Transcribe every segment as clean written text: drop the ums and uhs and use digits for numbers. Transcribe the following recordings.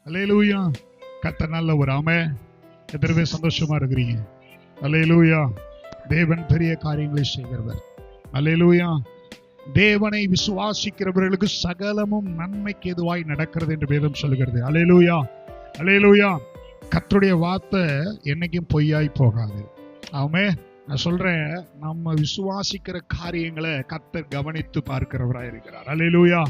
அல்லேலூயா. கர்த்தர் நல்லவர். ஆமென். எத்தனை பேர் சந்தோஷமா இருக்கிறீங்க? அல்லேலூயா. தேவன் பெரிய காரியங்களை செய்கிறவர். அல்லேலூயா. தேவனை விசுவாசிக்கிறவர்களுக்கு சகலமும் நன்மைக்கு எதுவாய் நடக்கிறது என்று வேதம் சொல்கிறது. அல்லேலூயா. அல்லேலூயா. கர்த்தருடைய வார்த்தை என்னைக்கும் பொய்யாய் போகாது. ஆமென். நான் சொல்றேன், நம்ம விசுவாசிக்கிற காரியங்களை கர்த்தர் கவனித்து பார்க்கிறவராய் இருக்கிறார். அல்லேலூயா.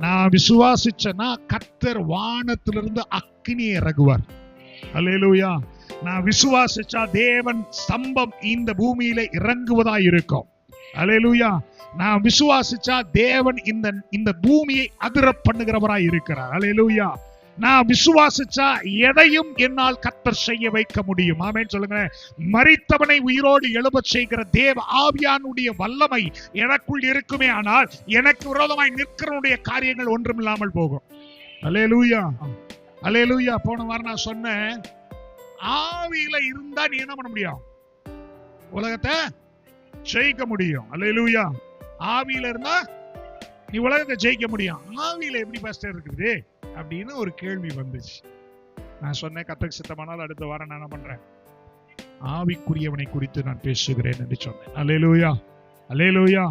நான் விசுவாசிச்சேன்னா கர்த்தர் வானத்திலிருந்து அக்கினி இறங்குவார். அல்லேலூயா. நான் விசுவாசிச்சா தேவன் ஸ்தம்பம் இந்த பூமியில இறங்குவதாய் இருக்கும். அல்லேலூயா. நான் விசுவாசிச்சா தேவன் இந்த பூமியை அதிர பண்ணுகிறவராய் இருக்கிறார். அல்லேலூயா. நான் விசுவாசிச்சா எதையும் என்னால் கர்த்தர் செய்ய வைக்க முடியும். ஆமென் சொல்லுங்க. மரித்தவனை உயிரோடு எழுபச் செய்கிற தேவ ஆவியானுடைய வல்லமை எனக்குள் இருக்குமே, ஆனால் எனக்கு விரோதமாய் நிற்கிறவனுடைய காரியங்கள் ஒன்றும் இல்லாமல் போகும். அல்லேலூயா. அல்லேலூயா. போன வாரம் நான் சொன்னேன், ஆவியில இருந்தா நீ என்ன பண்ண முடியும்? உலகத்தை ஜெயிக்க முடியும். அல்லேலூயா. ஆவியில இருந்தா நீ உலகத்தை ஜெயிக்க முடியும். ஆவியில எப்படி பாஸ்டர் இருக்குது அப்படின்னு ஒரு கேள்வி வந்துச்சு. நான் சொன்னேன், கர்த்தருக்கு சித்தமானால் அடுத்த வாரம் நான் என்ன பண்றேன், ஆவிக்குரியவனை குறித்து நான் பேசுகிறேன் என்று சொன்னேன். அல்லேலூயா. அல்லேலூயா.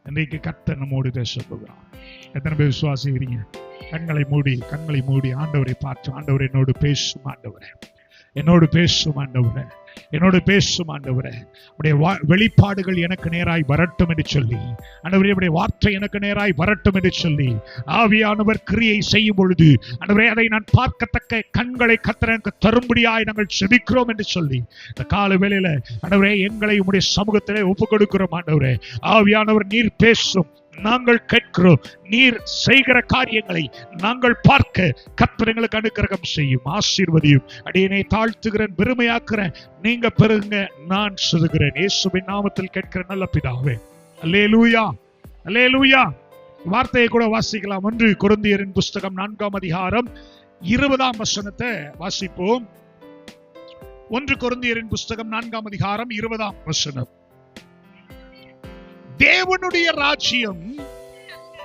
இன்றைக்கு கர்த்தர் நம்மோடு பேச போகிறார். எத்தனை பேர் விசுவாசிக்கிறீங்க? கண்களை மூடி ஆண்டவரை பார்த்து, ஆண்டவர் என்னோடு பேசும் ஆண்டவரே, என்னோடு பேசும் ஆண்டவரே, என்னோடு பேசும் ஆண்டவரே, உடைய வெளிப்பாடுகள் எனக்கு நேராய் வரட்டும் என்று சொல்லி, ஆண்டவரே உடைய வார்த்தை எனக்கு நேராய் வரட்டும் என்று சொல்லி, ஆவியானவர் கிரியை செய்யும் பொழுது ஆண்டவரே அதை நான் பார்க்கத்தக்க கண்களை கர்த்தர் எனக்கு தரும்படியாய் நாங்கள் செபிக்கிறோம் என்று சொல்லி, இந்த கால வேளையில ஆண்டவரே எங்களை உம்முடைய சமூகத்திலே ஒப்புக் கொடுக்கிறோம். ஆண்டவரே ஆவியானவர் நீர் பேசும், நாங்கள் கேட்கிறோம், நீர் செய்கிற காரியங்களை நாங்கள் பார்க்க கர்த்தர் எங்களுக்கு அனுக்கிரகம் செய்யும், ஆசீர்வதியும். அடியேனை தாழ்த்துகிறேன், பெருமையாக்குறேன், நீங்க பெருங்க, நான் சொல்லுகிறேன். இயேசுவின் நாமத்தில் கேட்கிற நல்ல பிதாவே. அல்லேலூயா. அல்லேலூயா. வார்த்தையை கூட வாசிக்கலாம். 1 கொரிந்தியரின் புஸ்தகம் 4ஆம் அதிகாரம் 20ஆம் வசனத்தை வாசிப்போம். 1 கொரிந்தியரின் புஸ்தகம் 4ஆம் அதிகாரம் 20ஆம் வசனம். தேவனுடைய ராஜ்யம்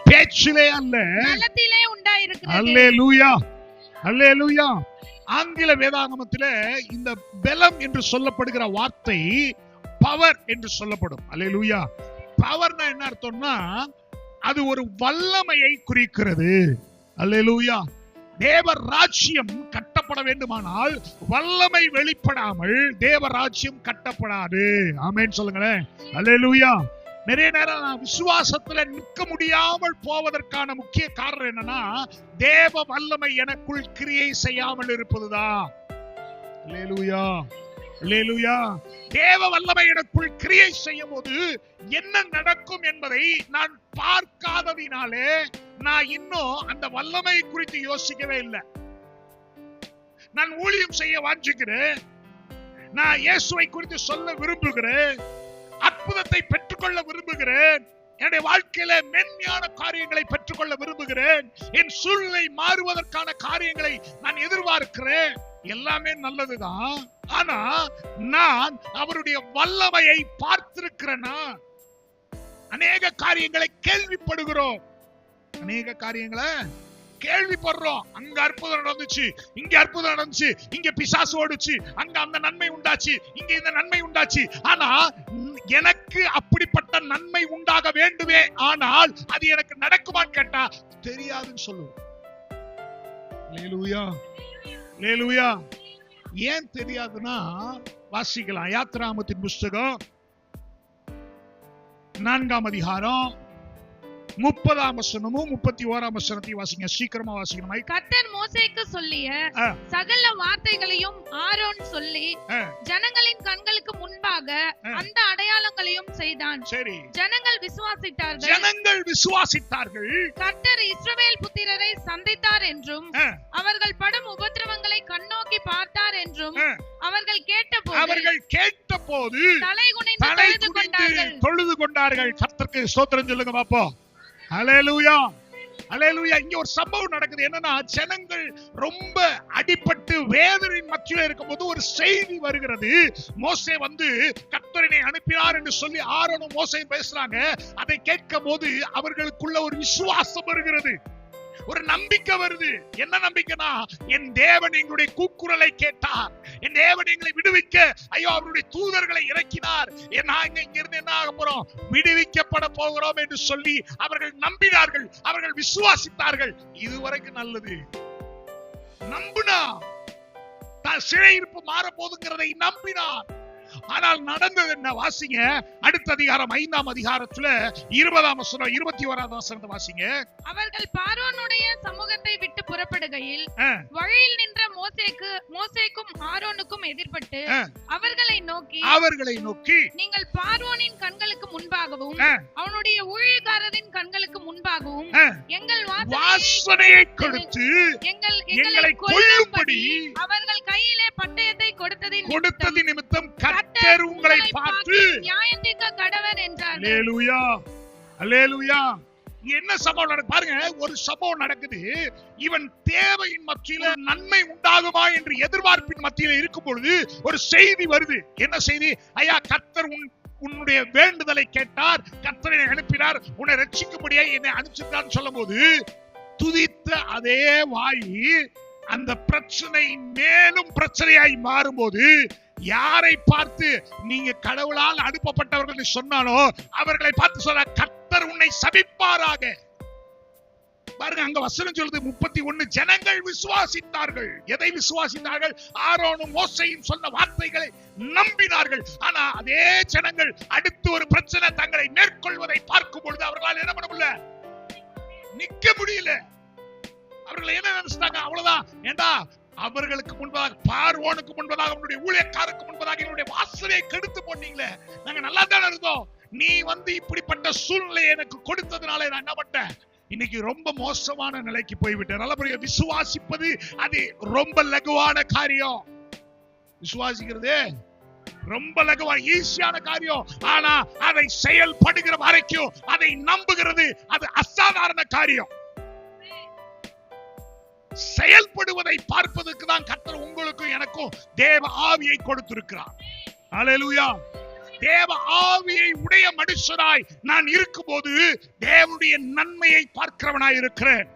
பேச்சிலே அல்ல, பலத்திலே உண்டாயிருக்கிறது. அல்லேலூயா. அல்லேலூயா. ஆங்கில வேதாகமத்திலே இந்த பலம் என்று சொல்லப்படுகிற வார்த்தை பவர் என்று சொல்லப்படும். அல்லேலூயா. பவர்னா என்ன அர்த்தம்னா அது ஒரு வல்லமையை குறிக்கிறது. அல்லேலூயா. தேவ ராஜ்யம் கட்டப்பட வேண்டுமானால் வல்லமை வெளிப்படாமல் தேவ ராஜ்யம் கட்டப்படாது. ஆமென் சொல்லுங்களேன். அல்லேலூயா. நிறைய நேரம் நான் விசுவாசத்துல நிற்க முடியாமல் போவதற்கான முக்கிய காரணம் என்னன்னா, தேவ வல்லமை எனக்குள் கிரியை செய்யாமல் இருப்பதுதான். அல்லேலூயா. அல்லேலூயா. தேவ வல்லமை எனக்குள் கிரியை செய்யும் போது என்ன நடக்கும் என்பதை நான் பார்க்காததினாலே நான் இன்னும் அந்த வல்லமை குறித்து யோசிக்கவே இல்லை. நான் ஊழியம் செய்ய வாஞ்சிக்கிறேன், நான் இயேசுவை குறித்து சொல்ல விரும்புகிறேன், அற்புதத்தை பெற்றுக்கொள்ள விரும்புகிறேன், என்னுடைய வாழ்க்கையில மென்மையான காரியங்களை பெற்றுக்கொள்ள விரும்புகிறேன், என் சூழ்நிலை மாறுவதற்கான காரியங்களை நான் எதிர்பார்க்கிறேன். எல்லாமே நல்லதுதான். ஆனா நான் அவருடைய வல்லமையை பார்த்திருக்கிறேனா? அநேக காரியங்களை கேள்விப்படுகிறோம், அநேக காரியங்களை கேள்விப்படுறோம். அங்க அற்புதம் நடந்துச்சு, இங்க அற்புதம் நடந்துச்சு, இங்க பிசாசு ஓடுச்சு, அங்க அந்த நன்மை உண்டாச்சு, இங்க இந்த நன்மை உண்டாச்சு. ஆனா எனக்கு அப்படிப்பட்ட நன்மை உண்டாக வேண்டுமே, ஆனால் அது எனக்கு நடக்குமான்னு கேட்டா தெரியாதுன்னு சொல்லுவோம். அல்லேலூயா. அல்லேலூயா. ஏன் தெரியாதுன்னா வாசிக்கலாம். யாத்திராகமத்தின் புஸ்தகம் 4ஆம் அதிகாரம் 30ஆம் வசனமும் 31ஆம் வசனத்தையும் வாசிங்க. சீக்கிரமா வாசிக்கணும். கர்த்தர் மோசேக்கு சொல்லிய சகல வார்த்தைகளையும் ஆரோன் சொல்லி ஜனங்களின் கண்களுக்கு முன்பாக அந்த அடையாளங்களையும் செய்தான். சரி. ஜனங்கள் விசுவாசித்தார்கள். கர்த்தர் இஸ்ரவேல் புத்திரரை சந்தித்தார் என்றும் அவர்கள் படும் உபத்திரவங்களை கண்ணோக்கி பார்த்தார் என்றும் அவர்கள் கேட்டபோது தலை குனிந்து தொழுது கொண்டார்கள். கர்த்தருக்கு ஸ்தோத்திரம் சொல்லுங்க பாப்போம். அல்லேலூயா. அல்லேலூயா. இங்க ஒரு சம்பவம் நடக்குது. என்னன்னா, ஜனங்கள் ரொம்ப அடிபட்டு வேதனையின் மத்தியில இருக்கும்போது ஒரு செய்தி வருகிறது. மோசே வந்து கர்த்தரை அனுப்பினார் என்று சொல்லி ஆரோனும் மோசேயும் பேசுறாங்க. அதை கேட்கும் போது அவர்களுக்குள்ள ஒரு விசுவாசம் வருகிறது. ஒரு நம்பிக்கை வருது. என்ன நம்பிக்கைனா, என் தேவன் எங்களுடைய கூக்குரலை கேட்டார், என் தேவன் எங்களை விடுவிக்க ஐயோ அவருடைய தூதர்களை இறக்கினார், நாங்க இங்க இருந்து என்ன ஆக போறோம், விடுவிக்கப்பட போகிறோம் என்று சொல்லி அவர்கள் நம்பினார்கள், அவர்கள் விசுவாசித்தார்கள். இதுவரைக்கும் நல்லது. நம்பினா சிறையிருப்பு மாற போதுங்கிறதை நம்பினார். ஆனால் நடந்தது என்ன? வாசிங்க அடுத்த அதிகாரம் 5ஆம் அதிகாரத்துல 20ஆம் வசனம் 21ஆம் வசனத்தை வாசிங்க. அவர்கள் பார்வோனுடைய சமூகத்தை விட்டு புறப்படுகையில் வழியில் நின்ற மோசேக்கும் ஆரோனுக்கும் எதிர்பட்டு அவர்களை நோக்கி நீங்கள் பார்வோனின் கண்களுக்கு முன்பாகவும் அவனுடைய ஊழியக்காரரின் கண்களுக்கு முன்பாகவும் எங்கள் வாசனையை கொடுத்து எங்களை கொல்லும்படி அவர்கள் கையிலே பட்டயத்தை கொடுத்ததின் நிமித்தம் கர்த்தர் உங்களை பார்த்து நியாயம் தீர்க்க கடவர் என்றார். அல்லேலூயா, அல்லேலூயா. என்ன சம்பவம் நடக்குது பாருங்க. ஒரு சம்பவம் நடக்குது. இவன் தேவையின் மத்தியில நன்மை உண்டாகுமா என்று எதிர்பார்ப்பின் மத்தியில இருக்கும் பொழுது ஒரு செய்தி வருது. என்ன செய்தி? ஐயா, கர்த்தர் உன்னுடைய வேண்டுதலை கேட்டார், கர்த்தரை அனுப்பினார், உன்னை ரட்சிக்கும்படியா என்னை அனுப்பிச்சிருக்கான்னு சொல்லும் போது துதித்த அதே வாய் அந்த பிரச்சனை மேலும் பிரச்சனையாய் மாறும்போது யாரை பார்த்து நீங்க கடவுளால் அனுப்பப்பட்டவர்கள் சொன்னாலோ அவர்களை பார்த்து சொல்ல, கர்த்தர் உன்னை சபிப்பாராக. பாருங்க, அங்க வசனம் சொல்லுது 31, ஜனங்கள் விசுவாசித்தார்கள். எதை விசுவாசித்தார்கள்? ஆரோனும் மோசேயும் சொன்ன வார்த்தைகளை நம்பினார்கள். ஆனா அதே ஜனங்கள் அடுத்து ஒரு பிரச்சனை தங்களை மேற்கொள்வதை பார்க்கும் பொழுது அவர்களால் என்ன பண்ண முடியல, நிக்க முடியல. அவர்கள் என்ன நினைச்சாங்க? அவ்வளவுதான். ஏண்டா, அவர்களுக்கு முன்பதாக, பார்வோனுக்கு முன்பதாக, அவனுடைய ஊழியக்காரருக்கு முன்பதாக என்னுடைய வாசலையை கெடுத்து போட்டீங்களே, நாங்க நல்லா தானே இருந்தோம், நீ இப்படிப்பட்ட சூழ்நிலையை எனக்கு கொடுத்ததுனால நான் என்ன பண்ணேன், இன்னைக்கு ரொம்ப மோசமான நிலைக்கு போய்விட்டேன். நல்லபடியா விசுவாசிப்பது அது ரொம்ப லகுவான காரியம். விசுவாசிக்கிறது ரொம்ப லகுவா ஈஸியான காரியம். ஆனா அதை செயல்படுகிற வரைக்கும், அதை நம்புகிறது அது அசாதாரண காரியம். செயல்படுவதை பார்ப்பதற்கு தான் கர்த்தர் உங்களுக்கும் எனக்கும் தேவ ஆவியை கொடுத்திருக்கிறார். அல்லேலூயா. தேவ ஆவியை உடைய மனுஷராய் நான் இருக்கும்போது தேவனுடைய நன்மையை பார்க்கிறவனாய் இருக்கிறேன்.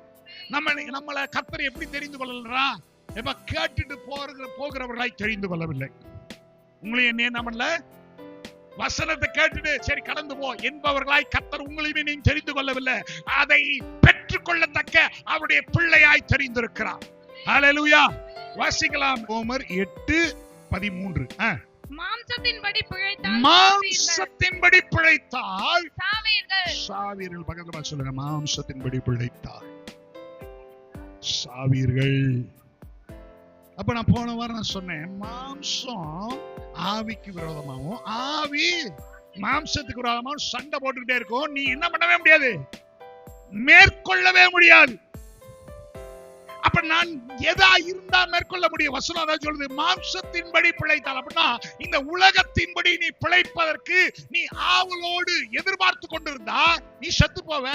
நம்மளை கர்த்தர் எப்படி தெரிந்து கொள்ளலா? எப்ப கேட்டுட்டு போகிறவர்களாய் தெரிந்து கொள்ளவில்லை. உங்களையும் என்ன நம்மள வசனத்தை கேட்டுட்டு சரி கடந்து போ என்பவர்களாய் கர்த்தர் உங்களையுமே நீங்க தெரிந்து கொள்ளவில்லை. அதை பெற்றுக்கொள்ளத்தக்க அவருடைய பிள்ளையாய் தெரிந்திருக்கிறார். அல்லேலூயா. வாசிக்கலாம் ரோமர் 8:13. மாம்சத்தின்படி பிழைத்தால் சாவீர்கள். பக்கத்துல சொல்லுங்க, மாம்சத்தின்படி பிழைத்தால் சாவீர்கள். அப்ப நான் போன வாரம் நான் சொன்னேன், மாம்சம் ஆவிக்கு விரோதமாகவும் ஆவி மாம்சத்துக்கு விரோதமாகவும் சண்டை போட்டுக்கிட்டே இருக்கும். நீ என்ன பண்ணவே முடியாது, மேற்கொள்ளவே முடியாது. அப்ப நான் எதா இருந்தா மேற்கொள்ள முடியும்? வசனம் அதான் சொல்லுது, மாம்சத்தின்படி பிழைத்தால். அப்படின்னா இந்த உலகத்தின்படி நீ பிழைப்பதற்கு நீ ஆவலோடு எதிர்பார்த்து கொண்டிருந்தா நீ செத்து போவ.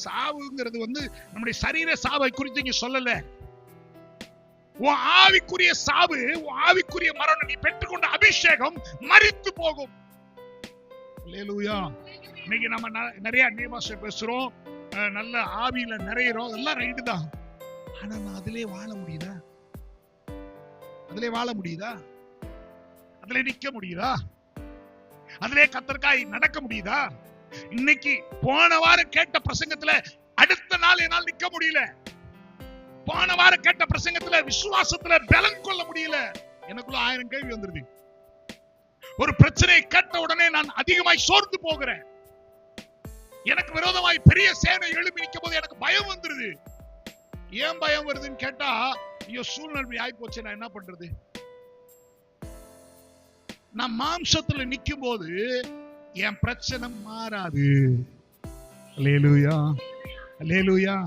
சாவுங்கிறது நம்முடைய சரீர சாவை குறித்து இங்க சொல்லல. உன் ஆவிக்குரிய சாவு, உன் ஆவிக்குரிய மரணம், நீ பெற்றுக்கொண்ட அபிஷேகம் மரித்து போகும். அல்லேலூயா. இன்னைக்கு நம்ம நிறைய அந்நிய பேசுறோம், நல்ல ஆவியில நிறையிறோம், எல்லாம் ரைட்டு தான். ஆனா நான் அதிலே வாழ முடியுதா? அதிலே வாழ முடியுதா? அதிலே நிக்க முடியுதா? அதிலே கர்த்தருக்காய் நடக்க முடியுதா? இன்னைக்கு போன வாரம் கேட்ட பிரசங்கத்துல அடுத்த நாள் என்னால் நிக்க முடியல. போன வாரம் கேட்ட பிரசங்கத்துல விசுவாசத்துல பலன் கொள்ள முடியல. எனக்குள்ள 1000 கேள்வி வந்துருது. ஒரு பிரச்சனையை கேட்ட உடனே நான் அதிகமாய் சோர்ந்து போகிறேன். எனக்கு விரோதமாய் பெரிய சேனை எழுப்பி நிற்கும் போது எனக்கு பயம் வந்துருது. ஏன் பயம் வருதுன்னு கேட்டா, ஐயோ சூழ்நிலை ஆகி போச்சு, நான் என்ன பண்றது? நான் மாம்சத்துல நிக்கும் போது என் பிரச்சனை மாறாது. அல்லேலூயா, அல்லேலூயா.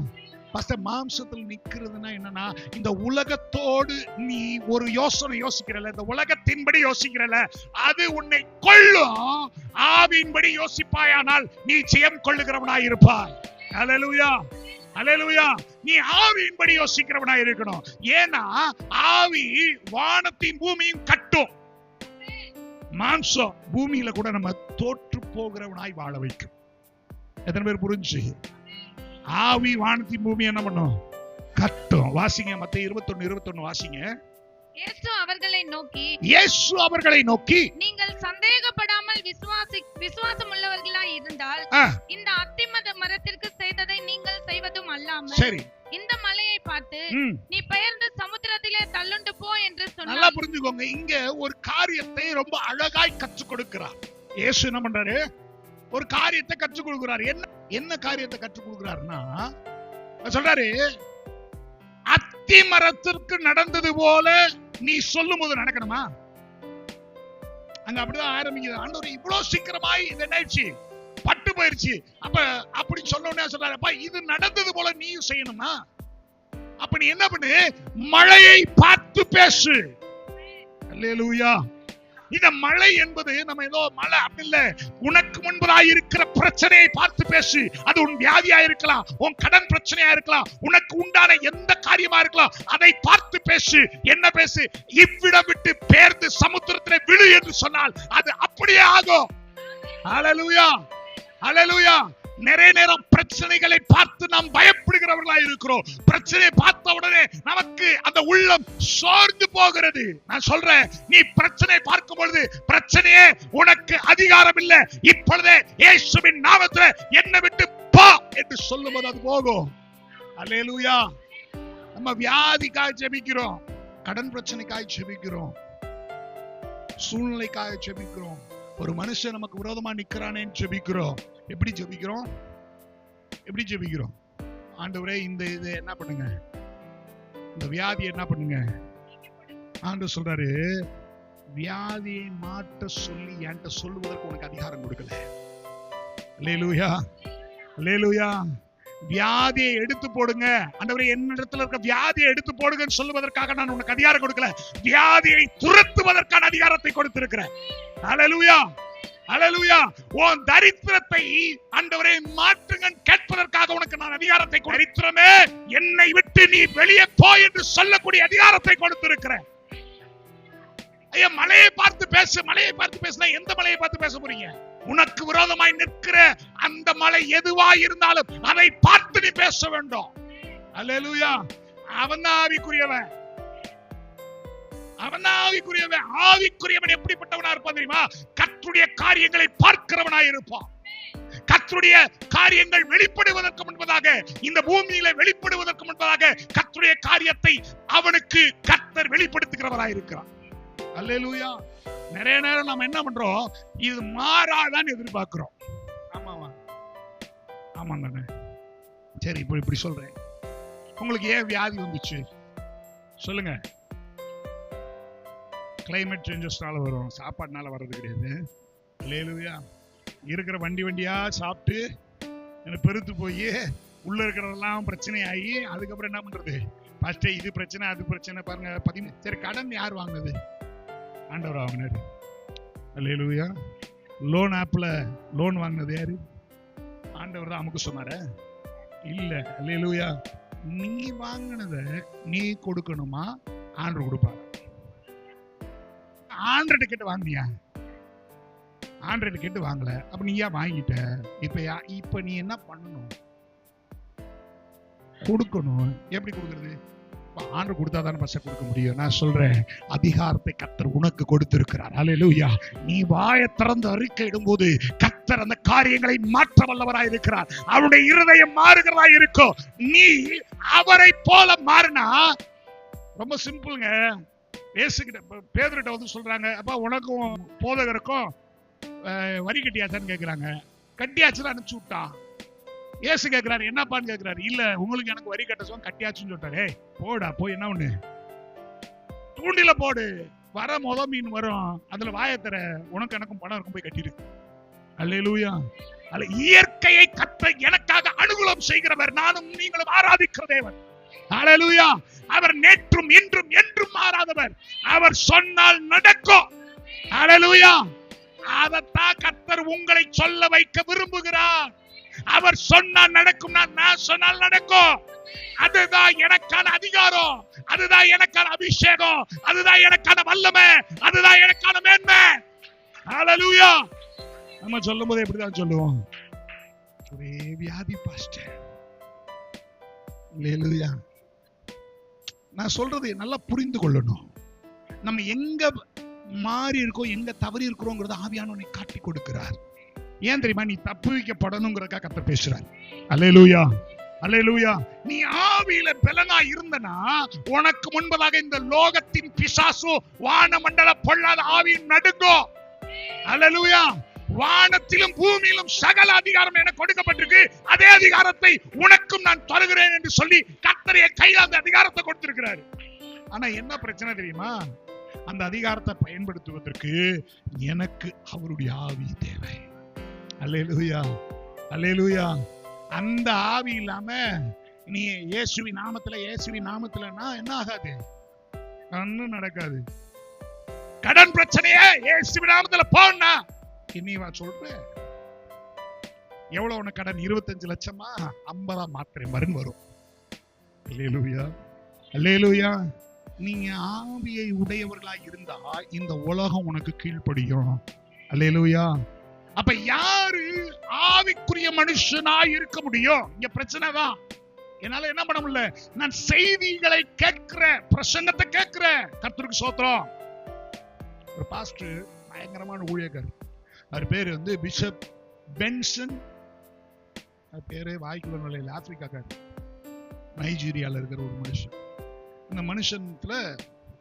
மாம்சத்தில் நிக்கிறதுனா என்னன்னா, இந்த உலகத்தோடு நீ ஒரு யோசனை யோசிக்கிறல, இந்த உலகத்தின்படி யோசிக்கிறல, அது உன்னை கொல்லும். ஆவியின்படி யோசிப்பாயானால் நீ ஜெயம் கொள்ளுகிறவனாய் இருப்பாய். அல்லேலூயா, அல்லேலூயா. நீ ஆவியின்படி யோசிக்கிறவனாய் இருக்கணும். ஏன்னா ஆவி வானத்தையும் பூமியும் கட்டும், மாம்சம் பூமியில கூட நம்ம தோற்று போகிறவனாய் வாழ வைக்கும். எத்தனை பேர் புரிஞ்சு? ஆவி வானத்தின் பூமி என்ன பண்ணும்? கட்டும். வாசிங்க மத்தேயு 21:21 வாசிங்க. இயேசு அவர்களை நோக்கி நீங்கள் சந்தேகப்படாமல் விசுவாசம் உள்ளவர்களாய் இருந்தால் இந்த அத்தி மரத்திற்கு செய்ததை நீங்கள் செய்வதும் அல்லாமல் சரி இந்த மலையை பார்த்து நீ பெயர்ந்து சமுத்திரத்திலே தள்ளுண்டு போ என்று சொன்னார். நல்லா புரிஞ்சுக்கோங்க, இங்க ஒரு காரியத்தை ரொம்ப அழகாய் கற்றுக் கொடுக்கிறார் இயேசு. என்ன பண்றாரு? ஒரு காரியத்தை கற்றுக் கொடுக்கிறார். என்ன காரியத்தை கற்றுக் கொடுக்கிறார்னா சொல்றாரு, அத்தி மரத்திற்கு நடந்தது போல நீ சொல்லும் போது நடக்கணுமா? அங்க அப்படிதான் ஆரம்பிக்குது. ஆண்டவரே இவ்வளவு சீக்கிரமாய் இது என்னாச்சு? பட்டு போயிருச்சு. அப்ப அப்படி சொன்ன சொல்றாரு, இது நடந்தது போல நீயும் செய்யணுமா? அப்ப நீ என்ன பண்ணு? மழையை பார்த்து பேசு. அல்லேலூயா. இந்த மழை என்பது நம்ம ஏதோ மழை அப்படி இல்ல. உனக்கு முன்பதாக இருக்கிற பிரச்சனையை பார்த்து பேசு. அது உன் வியாதியா இருக்கலாம், உன் கடன் பிரச்சனையா இருக்கலாம், உனக்கு உண்டான எந்த காரியமா இருக்கலாம், அதை பார்த்து பேசு. என்ன பேசு? இவ்விடம் விட்டு பெயர்ந்து சமுத்திரத்தில் விழு என்று சொன்னால் அது அப்படியே ஆகும். ஹல்லேலூயா, ஹல்லேலூயா. நிறைய நேரம் பிரச்சனைகளை பார்த்து நாம் பயப்படுகிறவர்களா இருக்கிறோம். பிரச்சனையை பார்த்த உடனே நமக்கு அந்த உள்ளம் சோர்ந்து போகிறது. நான் சொல்றேன், நீ பிரச்சனை பார்க்கும் பொழுது பிரச்சனையே உனக்கு அதிகாரம் இல்லை. இப்பொழுதே இயேசுவின் நாமத்தில் என்னை விட்டு போ என்று சொல்லும்போது அது போகும். அல்லேலூயா. நம்ம வியாதிக்காக ஜெபிக்கிறோம், கடன் பிரச்சனைக்காக ஜெபிக்கிறோம், சூழ்நிலைக்காக ஜெபிக்கிறோம், ஒரு மனுஷன் நமக்கு விரோதமா நிக்கிறானேன்னு ஜெபிக்கிறோம். எப்படி ஜெபிக்கிறோம்? எப்படி ஜெபிக்கிறோம்? ஆண்டவரே இந்த இது என்ன பண்ணுங்க, இந்த வியாதி என்ன பண்ணுங்க. ஆண்டவர் சொல்றாரு, வியாதியை மாற்ற சொல்லி என்கிட்ட சொல்லுவதற்கு உனக்கு அதிகாரம் கொடுக்கல. அல்லேலூயா, அல்லேலூயா. வியாதியை எடுத்து போடுங்க, ஆண்டவரே என்னிடத்துல இருக்க வியாதியை எடுத்து போடுங்கன்னு சொல்லுவதற்காக நான் உனக்கு அதிகாரம் கொடுக்கல, வியாதியை துரத்துவதற்கான அதிகாரத்தை கொடுத்திருக்கிறேன். அல்லேலூயா, அல்லேலூயா. உன் தரித்திரத்தை ஆண்டவரே மாற்றுங்க கேட்பதற்காக உனக்கு நான் அதிகாரத்தை, தரித்திரமே என்னை விட்டு நீ வெளியே போ என்று சொல்லக்கூடிய அதிகாரத்தை கொடுத்திருக்கிறேன். ஐயா, மலையை பார்த்து பேசு. மலையை பார்த்து பேசினா எந்த மலையை பார்த்து பேச போறீங்க? உனக்கு விரோதமாய் நிற்கிற அந்த மலை எதுவா இருந்தாலும் அதை பார்த்து நீ பேச வேண்டும். அல்லேலூயா. அவன் தான் ஆவிக்குரியவன், அவன் தான் ஆவிக்குரியவன். ஆவிக்குரியவன் எப்படிப்பட்டவனா இருப்பான் தெரியுமா? கர்த்தருடைய காரியங்களை பார்க்கிறவனாய் இருப்பான். கர்த்தருடைய காரியங்கள் வெளிப்படுவதற்கு முன்பதாக, இந்த பூமியில வெளிப்படுவதற்கு முன்பதாக கர்த்தருடைய காரியத்தை அவனுக்கு கர்த்தர் வெளிப்படுத்துகிறவராய் இருக்கிறார். அல்லேலூயா. நிறைய நேரம் நம்ம என்ன பண்றோம்? இது மாறாதான் எதிர்பார்க்கிறோம். ஆமாவா? ஆமாங்க. சரி, இப்படி சொல்றேன். உங்களுக்கு ஏன் வியாதி வந்துச்சு சொல்லுங்க. கிளைமேட் சேஞ்சஸ்னால வரும், சாப்பாடுனால வர்றது கிடையாது. அல்லேலூயா. இருக்கிற வண்டியா சாப்பிட்டு எனக்கு பெருத்து போய் உள்ள இருக்கிறதெல்லாம் பிரச்சனை ஆகி அதுக்கப்புறம் என்ன பண்றது? ஃபர்ஸ்ட் இது பிரச்சனை அது பிரச்சனை பாருங்க. சரி, கடன் யார் வாங்குனது? ஆண்டவர் வாங்கினாரு. அல்லேலூயா. லோன் ஆப்ல லோன் வாங்கினது யாரு? ஆண்டவர் தான் நமக்கு சொன்னார இல்ல. அல்லேலூயா. நீ வாங்கினத நீ கொடுக்கணுமா? ஆண்டவர் கொடுப்பாரு. ஆண்டர்கிட்ட கேட்டு வாங்கினியா? ஆண்டர்கிட்ட கேட்டு வாங்கல. அப்ப நீ ஏன் வாங்கிட்ட? இப்ப நீ என்ன பண்ணணும்? கொடுக்கணும். எப்படி கொடுக்கறது? ஆண்டவர் கொடுத்தாதான பச கொடுக்க முடியும். நான் சொல்றேன், அதிகாரத்தை கர்த்தர் உனக்கு கொடுத்திருக்கிறார். அல்லேலூயா. நீ வாயை திறந்து அறிக்கையிடும்போது கர்த்தர் அந்த காரியங்களை மாற்ற வல்லவராய் இருக்கிறார். அவருடைய இருதயம் மாறுகிறதா இருக்கும். நீ அவரை போல மாறினா ரொம்ப சிம்பிள்ங்க. பேதுருட்ட வந்து சொல்றாங்க, அப்பா உனக்கும் போதகருக்கும் வரி கட்டியாச்சான்னு கேட்கிறாங்க. கட்டியாச்சுன்னு அனுப்பிச்சு விட்டான். ஏசு கேட்கிறாரு, என்னப்பான்னு கேட்கிறாரு. இல்ல, உங்களுக்கு எனக்கு வரி கட்ட சொல்ல கட்டியாச்சுன்னு சொல்லிட்டாரு. போடா, போய் என்ன ஒண்ணு தூண்டில போடு, வர மீன் வரும், அதுல வாயத்தர உனக்கு எனக்கும் பணம் இருக்கும், போய் கட்டிடு. அல்லேலூயா. அல்ல, இயற்கையை கத்த எனக்காக அனுகூலம் செய்கிறவர், நானும் நீங்களும் ஆராதிக்கிற தேவன். அல்லேலூயா. அவர் நேற்றும் இன்றும் என்றும் மாறாதவர். அவர் சொன்னால் நடக்கும். அல்லேலூயா. அதைத்தான் கர்த்தர் உங்களை சொல்ல வைக்க விரும்புகிறார். அவர் சொன்னால் நடக்கும், நான் சொன்னால் நடக்கும். அதுதான் எனக்கான அதிகாரம், அதுதான் எனக்கான அபிஷேகம், அதுதான் எனக்கான வல்லமை, அதுதான் எனக்கான மேன்மை. ஹல்லேலூயா. நம்ம சொல்லும் போது எப்படிதான் சொல்லுவோம்? ஒரே வியாதி பாஸ்டர், அல்லேலூயா. நான் சொல்றது நல்லா புரிந்து கொள்ளணும். நம்ம எங்க மாறி இருக்கோம், எங்க தவறி இருக்கிறோங்கிறத ஆவியானவரை காட்டி கொடுக்கிறார். ஏன் தெரியுமா? நீ தப்புவிக்கப்படணுங்கிறதுக்காக கர்த்தர் பேசுறார். அல்லேலூயா, அல்லேலூயா. நீ ஆவியில பலனா இருந்தனா உனக்கு முன்பதாக இந்த லோகத்தின் பிசாசு வானமண்டல பொல்லாத ஆவியின் நடுங்கோ. அல்லேலூயா. வானத்திலும் பூமியிலும் சகல அதிகாரம் எனக்கு கொடுக்கப்பட்டிருக்கு, அதே அதிகாரத்தை உனக்கும் நான் தருகிறேன் என்று சொல்லி கர்த்தர் கையில அந்த அதிகாரத்தை கொடுத்திருக்கிறார். ஆனா என்ன பிரச்சனை தெரியுமா? அந்த அதிகாரத்தை பயன்படுத்துவதற்கு எனக்கு அவருடைய ஆவி தேவை. அல்லேலூயா, அல்லேலூயா. அந்த ஆவி இல்லாம நீ இயேசுவின் நாமத்துலனா என்ன ஆகாது? ஒண்ணும் நடக்காது. கடன் பிரச்சனையே இயேசுவின் நாமத்துல போனா நீ சொல்ற எவ்வளவு உனக்கு கடன்? 25 லட்சமா? 50 மாத்திரை மருந்து வரும். அல்லேலூயா, அல்லேலூயா. நீங்க ஆவியை உடையவர்களாய் இருந்தா இந்த உலகம் உனக்கு கீழ்ப்படியும். அல்லேலூயா. அப்ப யாரு ஆவிக்குரிய மனுஷனாய் இருக்க முடியும்? இங்க பிரச்சனை தான். என்னால என்ன பண்ண முடியல? நான் செய்திகளை கேட்கிற, பிரசங்கத்தை கேட்கிற. கர்த்தருக்கு ஸ்தோத்திரம். ஒரு பாஸ்டர் பயங்கரமான ஊழியக்காரர். அவர் பேரு பிஷப் பென்சன். அவர் பேரு வாய்க்குள்ள நிலையில் ஆப்பிரிக்காக்காரர், நைஜீரியால இருக்கிற ஒரு மனுஷன். இந்த மனுஷத்துல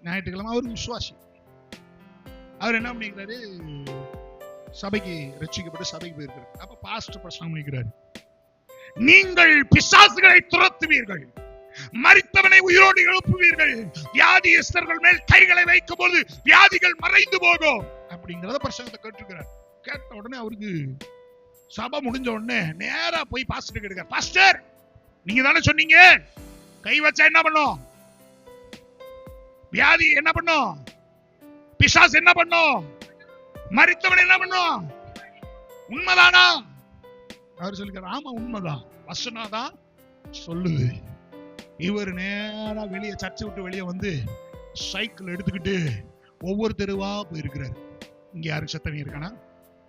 ஞாயிற்றுக்கிழமை அவருக்கு விசுவாசி. அவர் என்ன பண்ணிக்கிறாரு? சபைக்கு ரட்சிக்கப்பட்டு சபைக்கு போயிருக்கிறார். அப்ப பாஸ்டர் பிரசங்கம் பண்ணிக்கிறாரு. நீங்கள் பிசாசுகளை துரத்துவீர்கள், மரித்தவனை உயிரோடு எழுப்புவீர்கள், வியாதியஸ்தர்கள் மேல் கைகளை வைக்கும் போது வியாதிகள் மறைந்து போகும் அப்படிங்கறத பிரசங்கத்தை கேட்டிருக்கிறார். கேட்ட உடனே அவருக்கு சபை முடிஞ்ச உடனே நேரா போய் பாஸ்டர் கேட்கிறார். பாஸ்டர், நீங்க தானே சொன்னீங்க கை வச்சா என்ன பண்ணும்? வியாதி என்ன பண்ணும்? பிசாசு என்ன பண்ணும்? மரித்தவன் என்ன பண்ணும்? உண்மைதானா? அவர் சொல்லிக்கிறார், ஆமா உண்மைதான், வசனம்தான் சொல்லுது. இவர் நேரா வெளியே, சர்ச்சை விட்டு வெளியே வந்து சைக்கிள் எடுத்துக்கிட்டு ஒவ்வொரு தெருவா போயிருக்கிறார். இங்க யாரும் செத்தவன் இருக்கானா?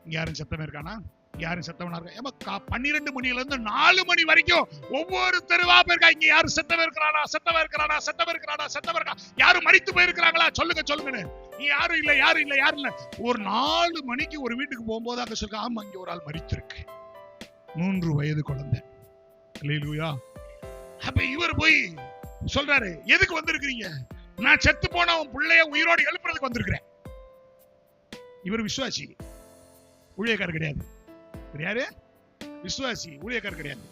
இங்க யாரும் செத்தவன் இருக்கானா? இங்க யாரும் செத்தவனா இருக்கா? 12 மணில இருந்து 4 மணி வரைக்கும் ஒவ்வொரு தெருவா போயிருக்கா. இங்க யாரும் செத்தவன் இருக்கிறானா? செத்தவன் இருக்கிறானா? செத்தவன் இருக்கிறானா? செத்தவன் இருக்கா? யாரும் மரித்து போயிருக்கிறாங்களா? சொல்லுங்க சொல்லுங்க. யாரும் இல்ல, யாரும் இல்ல, யாரும் இல்ல. ஒரு 4 மணிக்கு ஒரு வீட்டுக்கு போகும்போது அங்க சொல்ல, ஆமா இங்க ஒரு ஆள் மரித்திருக்கு, 3 வயது குழந்தை. அல்லேலூயா. அப்ப இவர் போய் சொல்றாரு, எதுக்கு வந்திருக்கிறீங்க? நான் செத்து போன உன் பிள்ளைய உயிரோடு எழுப்புறதுக்கு வந்திருக்கிறேன். இவர் விசுவாசி, ஊழியக்காரர் கிடையாது. யாரு? விசுவாசி, ஊழியக்காரர் கிடையாது.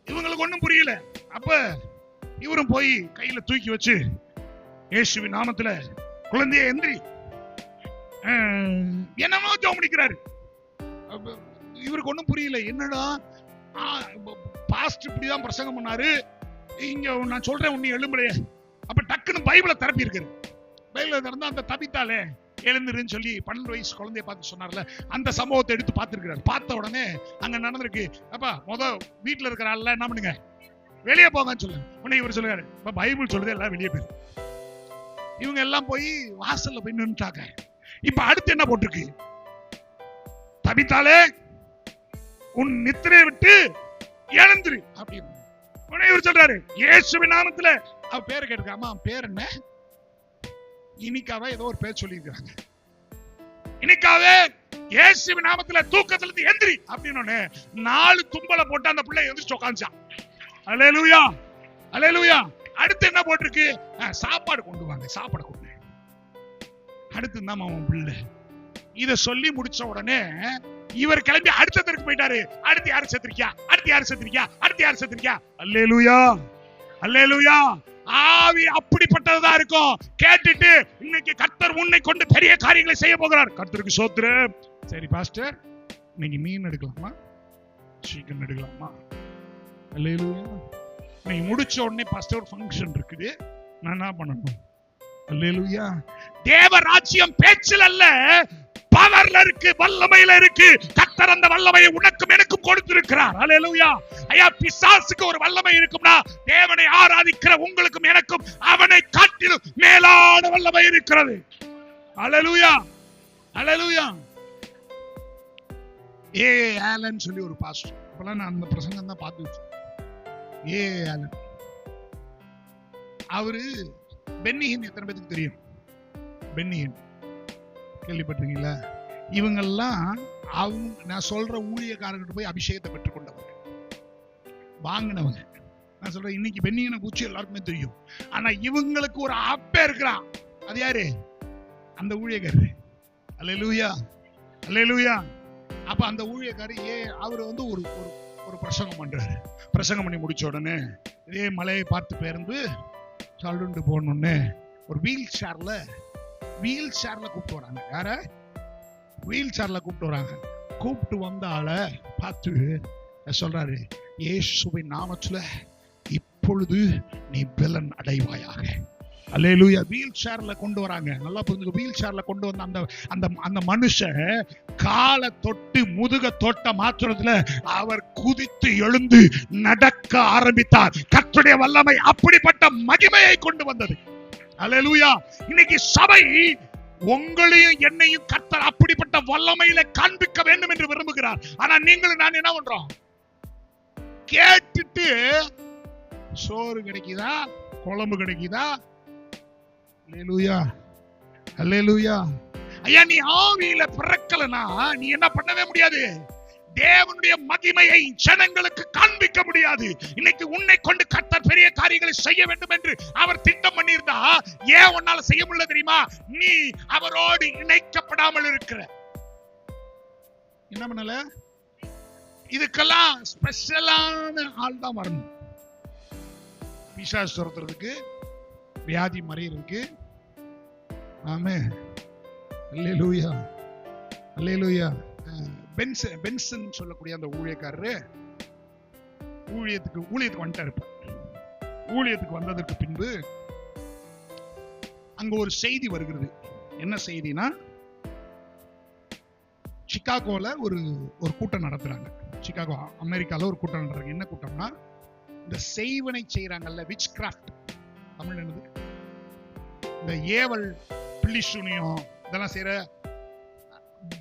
இவங்களுக்கு ஒண்ணும் புரியல. அப்ப இவரும் போய் கையில தூக்கி வச்சு, இயேசுவின் நாமத்துல குழந்தைய எந்திரி, என்னமோ ஜெபம் பண்ணிக்கிறாரு. இவருக்கு ஒண்ணும் புரியல. என்னடா பாஸ்டர் இப்படிதான் பிரசங்கம் பண்ணாரு, இங்க நான் சொல்றேன் உன்னை எழும்பலையே. அப்ப டக்குன்னு பைபிளை திறப்பி இருக்காரு. பைபிளை திறந்தா அந்த தபித்தாலே எழுந்துருன்னு சொல்லி 12 வயசு குழந்தைய பார்த்து சொன்னார்ல, அந்த சம்பவத்தை எடுத்து பார்த்திருக்கிறார். பார்த்த உடனே அங்க நடந்திருக்கு. அப்பா வீட்டுல இருக்கிற ஆள் என்ன பண்ணுங்க, வெளியே போங்கன்னு சொல்லுங்க. உடனே இவர் சொல்லுறாரு, பைபிள் சொல்லுது எல்லாம் வெளியே போயிரு. இவங்க எல்லாம் போய் வாசல்ல போய் நின்னுட்டாங்க. இப்ப அடுத்து என்ன போட்டிருக்கு? தபித்தாலே உன் நித்திரையை விட்டு எழுந்துரு அப்படின்னு. உடனே இவர் சொல்றாரு, இயேசுவின் நாமத்துல. அவ பேரு கேட்டிருக்காமா, பேர் என்ன? இனிக்காவே ஏதோ ஒரு பேர் சொல்லி இருக்காங்க. இனிக்காவே இயேசுவின் நாமத்துல தூக்கத்துல இருந்து எந்திரி அப்படின்னு 4 தும்பலை போட்டு அந்த பிள்ளை எந்திரிச்சு உட்காந்துச்சான். அல்லேலூயா, அல்லேலூயா. அடுத்து என்ன போட்டிருக்கு? சாப்பாடு கொண்டு வாங்க, சாப்பாடு கொண்டு. அடுத்து தான் அவன் பிள்ளை. இத சொல்லி முடிச்ச உடனே இவர் கிளம்பி அடுத்த தெருக்கு போயிட்டாரு. அடுத்து யாரு செத்துருக்கியா? அடுத்து யாரு செத்துருக்கியா? அடுத்து யாரு செத்துருக்கியா? அல்லேலூயா, அல்லேலூயா. ஆவி அப்படிப்பட்டதுதான் இருக்கும். கேட்டுட்டு இன்னைக்கு கர்த்தர் உன்னை கொண்டு பெரிய காரியங்களை செய்ய போகிறார். கர்த்தருக்கு ஸ்தோத்திரம். சரி பாஸ்டர், இன்னைக்கு மீன் எடுக்கலாமா, சிக்கன் எடுக்கலாமா? அல்லேலூயா. நீ முடிச்ச உடனே பாஸ்டர் ஒரு ஃபங்க்ஷன் இருக்குது, நான் என்ன பண்ணணும்? அல்லேலூயா. தேவ ராஜ்யம் பேச்சில் அல்ல, பவர்ல இருக்கு, வல்லமையில இருக்கு. கர்த்தர் அந்த வல்லமையை உனக்கும் எனக்கும் கொடுத்திருக்கிறார். அல்லேலூயா. ஐயா, பிசாசுக்கு ஒரு வல்லமை இருக்கும்னா தேவனை ஆராதிக்கிற உங்களுக்கும் எனக்கும் அவனை காட்டிலும் மேலான வல்லமை இருக்கிறது. அல்லேலூயா, அல்லேலூயா. ஆலன் சொல்லி ஒரு பாஸ்டர், அப்பலாம் நான் அந்த பிரசங்கம் தான் பார்த்து ஏ ஆலன். அவரு பென்னிஹின் எத்தனை பேருக்கு தெரியும்? பென்னிஹின் கேள்விப்பட்டிருக்கீங்களா? இவங்கெல்லாம் அவங்க நான் சொல்ற ஊழியக்காரர்கிட்ட போய் அபிஷேகத்தை பெற்றுக்கொண்டவங்க, வாங்கினவங்க. நான் சொல்றேன் இன்னைக்கு பென்னிஹினை பூச்சி எல்லாருக்குமே தெரியும். ஆனா இவங்களுக்கு ஒரு அப்பே இருக்கிறான். அது யாரு? அந்த ஊழியக்காரர். அல்லேலூயா, அல்லேலூயா. அப்ப அந்த ஊழியக்காரர் அவர் வந்து ஒரு ஒரு பிரசங்கம் பண்றாரு. பிரசங்கம் பண்ணி முடிச்ச உடனே இதே மலையை பார்த்து பேருந்து சல்லுண்டு போகணும்னு ஒரு வீல் சேர்ல கூப்பிட்டு வராங்க. யார? வீல் சேர்ல கூப்பிட்டு வராங்க. கூப்பிட்டு வந்த ஆளை பார்த்து சொல்றாரு, இயேசுவின் நாமத்துல இப்பொழுது நீ பலன் அடைவாயாக. அல்லேலூயா. வீல் சேர்ல கொண்டு வராங்க. நல்லா புரிஞ்சுக்க. வீல் சேர்ல கொண்டு வந்த அந்த மனுஷன் காலை தொட்டு முதுக தொட்ட மாத்திரத்துல அவர் குதித்து எழுந்து நடக்க ஆரம்பித்தார். கர்த்தருடைய வல்லமை அப்படிப்பட்ட மகிமையை கொண்டு வந்தது. அல்லேலூயா. இன்னைக்கு சபை உங்களையும் என்னையும் கர்த்தர் அப்படிப்பட்ட வல்லமையில காண்பிக்க வேண்டும் என்று விரும்புகிறார். ஆனா நீங்களும் நான் என்ன பண்றோம்? கேட்டுட்டு சோறு கிடைக்குதா, குழம்பு கிடைக்குதா? அல்லேலூயா, அல்லேலூயா. ஐயா, நீ ஆவியில பிறக்கலனா நீ என்ன பண்ணவே முடியாது. தேவனுடைய மகிமையை ஜனங்களுக்கு காண்பிக்க முடியாது. இன்னைக்கு உன்னை கொண்டு கர்த்தர் பெரிய காரியங்களை செய்ய வேண்டும் என்று அவர் திட்டம் பண்ணியிருந்தா ஏன் உன்னால செய்ய முடியல தெரியுமா? நீ அவரோடு இணைக்கப்படாமல் இருக்கிற. என்ன பண்ணல? இதுக்கெல்லாம் ஸ்பெஷலான ஆள் தான் வரணும். பிசாசு துரத்துறதுக்கு, வியாதி மறையிறதுக்கு. ஆமென், அல்லேலூயா, அல்லேலூயா. பென்சன் சொல்லக்கூடிய அந்த ஊழியக்காரரு ஊழியத்துக்கு வந்துட்டாரு. ஊழியத்துக்கு வந்ததற்கு பின்பு அங்க ஒரு செய்தி வருகிறது. என்ன செய்தினா, சிகாகோல ஒரு கூட்டம் நடத்துறாங்க. சிகாகோ அமெரிக்கால ஒரு கூட்டம் நடத்துறாங்க. என்ன கூட்டம்னா, இந்த செய்வனை செய்யறாங்கல்ல, விச் கிராஃப்ட், தமிழ் என்னது, இந்த ஏவல் பில்லிசூனியம் இதெல்லாம் செய்யற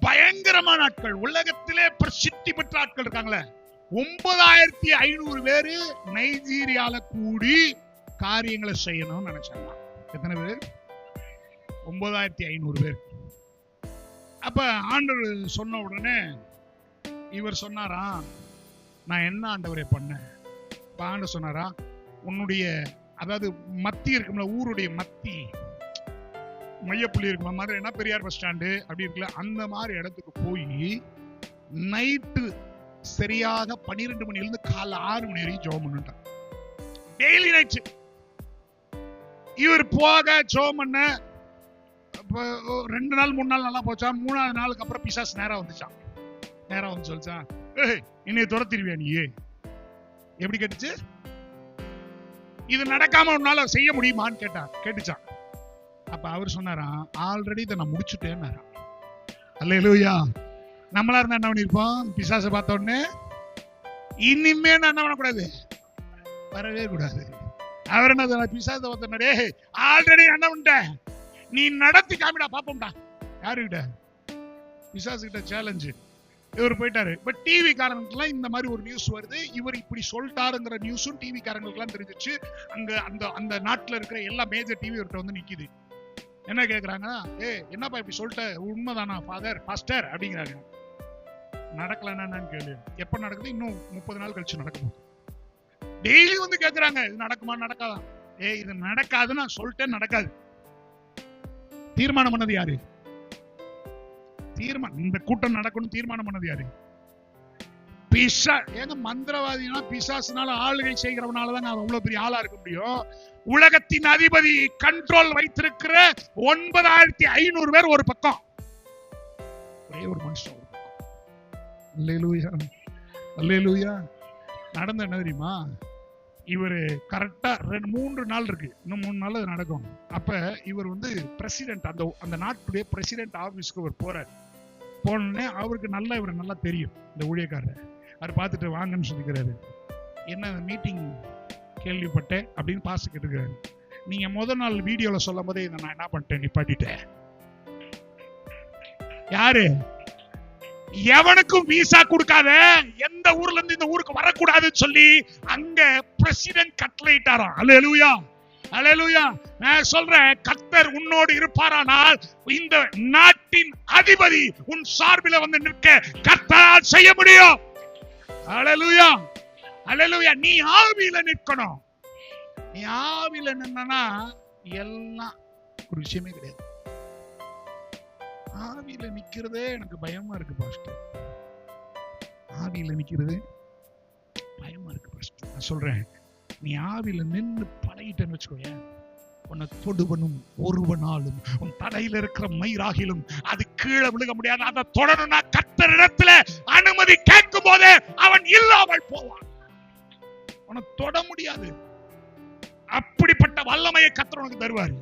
பயங்கரமான ஆட்கள், உலகத்திலே பிரசித்தி பெற்ற ஆட்கள் இருக்காங்களே, 9500 பேரு நைஜீரியால கூடி காரியங்களை செய்யணும்னு நினைச்சாங்க. எத்தனை பேர்? 9500 பேர். அப்ப ஆண்டவர் சொன்ன உடனே இவர் சொன்னாரா, நான் என்ன ஆண்டவரே பண்ணேன்? ஆண்டவர் சொன்னாரா, உன்னுடைய அதாவது மத்தி இருக்கும்ல, ஊருடைய மத்தி மையப்புள்ளி இருக்குமா மாதிரி, என்ன பெரியார் பஸ் ஸ்டாண்டு அப்படி இருக்குல்ல, அந்த மாதிரி இடத்துக்கு போய் நைட்டு சரியாக 12 மணிலிருந்து காலை 6 மணி வரைக்கும் ஜெபம் பண்ணிட்டான். டெய்லி நைட் இவர் போக ஜெபம் பண்ண 2 நாள் 3 நாள் நல்லா போச்சா. 3ஆவது நாளுக்கு அப்புறம் பிசாசு நேரா வந்துச்சான். நேரா வந்து சொல்லிச்சா, இன்னைக்கு துரத்திருவியா நீ? எப்படி கேட்டுச்சு? இது நடக்காம உன்னால செய்ய முடியுமான்னு கேட்டுச்சான். அப்ப அவர் சொன்னாரா, ஆல்ரெடி இதை நான் முடிச்சுட்டேன். அல்லேலூயா. நம்மளா இருந்தா என்ன பண்ணிருப்போம்? பிசாசை பார்த்த உடனே இனிமே நான் என்ன பண்ணக்கூடாது, வரவே கூடாது. அவர் என்ன, பிசாசை பார்த்த ஆல்ரெடி என்ன பண்ணிட்டேன், நீ நடத்தி காமிடா பாப்போம்டா. யாருக்கிட்ட? பிசாசு கிட்ட சேலஞ்சு. இவர் போயிட்டாரு. பட் டிவி காரங்களுக்குலாம் இந்த மாதிரி ஒரு நியூஸ் வருது, இவர் இப்படி சொல்லிட்டாருங்கிற நியூஸும் டிவி காரங்களுக்குலாம் தெரிஞ்சிச்சு. அந்த நாட்டுல இருக்கிற எல்லா மேஜர் டிவி இவர்கிட்ட வந்து நிக்குது. என்ன கேக்குறாங்க, என்னப்பா இப்படி சொல்லிட்ட, உண்மைதானா ஃபாதர், பாஸ்டர் அப்படிங்கிறாங்க. நடக்கலன்னு கேளு. எப்ப நடக்குது? இன்னும் 30 நாள் கழிச்சு நடக்கும். டெய்லி வந்து கேக்குறாங்க, இது நடக்குமா நடக்காதா? இது நடக்காதுன்னு நான் சொல்லிட்டேன், நடக்காது. தீர்மானம் பண்ணது யாரு? இந்த கூட்டம் நடக்கணும் தீர்மானம் பண்ணது யாரு? ஏங்க மந்திரவாதினா பிசாசுனால ஆளுகை செய்கிறவனாலதான் அவன் அவ்வளவு பெரிய ஆளா இருக்க முடியும். உலகத்தின் அதிபதி கண்ட்ரோல் வைத்திருக்கிற 9500 பேர் ஒரு பக்கம், ஒரே ஒரு மனுஷன் ஒரு பக்கம். அல்லேலூயா, அல்லேலூயா. நடந்த என்ன தெரியுமா? இவர் கரெக்டா 3 நாள் இருக்கு, இன்னும் 3 நாள் அது நடக்கும். அப்ப இவர் வந்து பிரசிடென்ட், அந்த நாட்டுடைய பிரசிடென்ட் ஆபீஸ்க்கு அவர் போறார். போனே அவருக்கு இவரை நல்லா தெரியும், இந்த ஊழியக்காரர். அவர் பார்த்துட்டு வாங்கன்னு சொல்லிக்கிறாரு. என்ன மீட்டிங் கேள்விப்பட்டேன் அப்படின்னு பாஸ் கேட்டுக்கிறாரு. நீங்க முதல் நாள் வீடியோல சொல்லும் போதே இதை நான் என்ன பண்ணிட்டேன், நிப்பாட்டிட்டேன். யாரு? எவனுக்கும் விசா கொடுக்காத, எந்த ஊர்ல இருந்து இந்த ஊருக்கு வரக்கூடாதுன்னு சொல்லி அங்க பிரசிடென்ட் கட்டளையிட்டாராம். அல்லேலூயா, அல்லேலூயா. நான் சொல்றேன், கர்த்தர் உன்னோடு இருப்பாரானால் இந்த நாட்டின் அதிபதி உன் சார்பில் வந்து நிற்க கர்த்தரால் செய்ய முடியும். அல்லேலூயா, அல்லேலூயா. நீ ஆவியில நிற்கணும். நீ ஆவியில நின்னா எல்லாம் ஒரு விஷயமே கிடையாது. ஆவியில நிக்கிறதே எனக்கு பயமா இருக்கு பாஸ்டர். ஆவியில நிக்கிறது பயமா இருக்கு பாஸ்டர். நான் சொல்றேன், நீ ஆவியில நின்று பழகிட்டேன்னு வச்சுக்கோய, உன்னை தொடுவனும் ஒருவனாலும் உன் தலையில இருக்கிற மயிராகிலும் அது கீழே விழுக முடியாது. அதை தொடரணும்னா கர்த்தரிடத்துல அனுமதி கேட்கும் போதே அவன் இல்லாமல் போவான். உன்னை தொட முடியாது. அப்படிப்பட்ட வல்லமையை கர்த்தர் உனக்கு தருவாரு.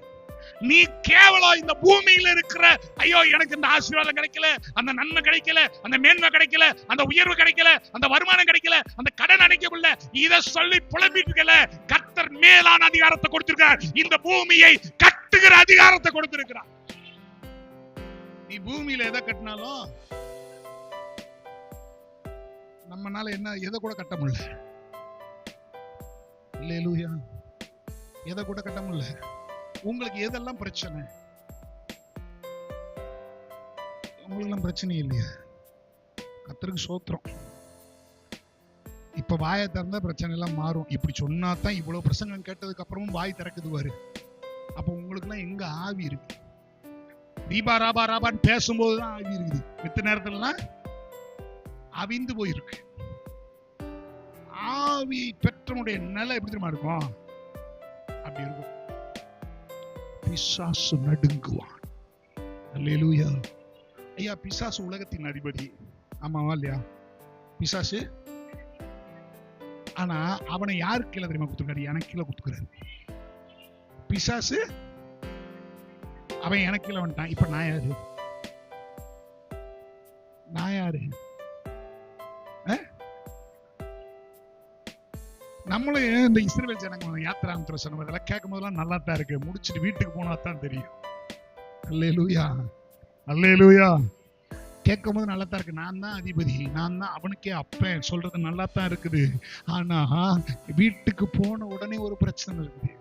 நீ கேவலம் இந்த பூமியில இருக்கிற, ஐயோ எனக்கு இந்த ஆசீர்வாதம் கிடைக்கல, அந்த நன்மை கிடைக்கல, அந்த மேன்மை கிடைக்கல, அந்த உயர்வு கிடைக்கல, அந்த வருமானம் கிடைக்கல, அந்த கடன் அடைக்கல, இத சொல்லி புலம்பிட்டு இருக்கல. கர்த்தர் மேலான அதிகாரத்தை கொடுத்திருக்கிறார். இந்த பூமியை கட்டுகிற அதிகாரத்தை கொடுத்திருக்கிறார். நீ பூமியில எதை கட்டினாலும் நம்மனால என்ன எதை கூட கட்ட முடியல. அல்லேலூயா. எதை கூட கட்ட முடியல. உங்களுக்கு எதெல்லாம் பிரச்சனை? உங்களுக்கு பிரச்சனை இல்லையா? கர்த்தருக்கு ஸ்தோத்திரம். இப்ப வாயை திறந்தா பிரச்சனை எல்லாம் மாறும். இப்படி சொன்னா தான் இவ்வளவு பிரசங்கம் கேட்டதுக்கு அப்புறமும் வாய் திறக்குதுவாரு. அப்ப உங்களுக்கு எல்லாம் எங்க ஆவி இருக்கு? தீபா ராபா ராபான்னு பேசும்போதுதான் ஆவி இருக்குது. மித்த நேரத்துலாம் அவிந்து போயிருக்கு. ஆவி பெற்றனுடைய நிலை எப்படி தெரியுமா இருக்கும்? அப்படி இருக்கும். பிசாசு நடுங்குவான். அல்லேலூயா. ஐயா, பிசாசு உலகத்தின் அதிபதி. ஆமாவா இல்லையா? பிசாசு. ஆனா அவனை யாரு கீழே தெரியுமா கொடுத்துருக்காரு? எனக்கு கீழே கொடுத்துக்கிறாரு. பிசாசு அவன் எனக்கு கீழே வந்துட்டான். இப்ப நான் யாரு? நான் யாரு? நம்மளும் இந்த இஸ்ரவேல் ஜனங்க யாத்திராந்திர சொன்ன இதெல்லாம் கேட்கும் போதெல்லாம் நல்லா தான் இருக்கு. முடிச்சுட்டு வீட்டுக்கு போனா தான் தெரியும். அல்லேலூயா, அல்லேலூயா. கேட்கும் போது நல்லா தான் இருக்கு. நான் தான் அதிபதி, நான் தான் அவனுக்கே அப்பேன் சொல்றது நல்லா தான் இருக்குது. ஆனா வீட்டுக்கு போன உடனே ஒரு பிரச்சனை இருக்குது.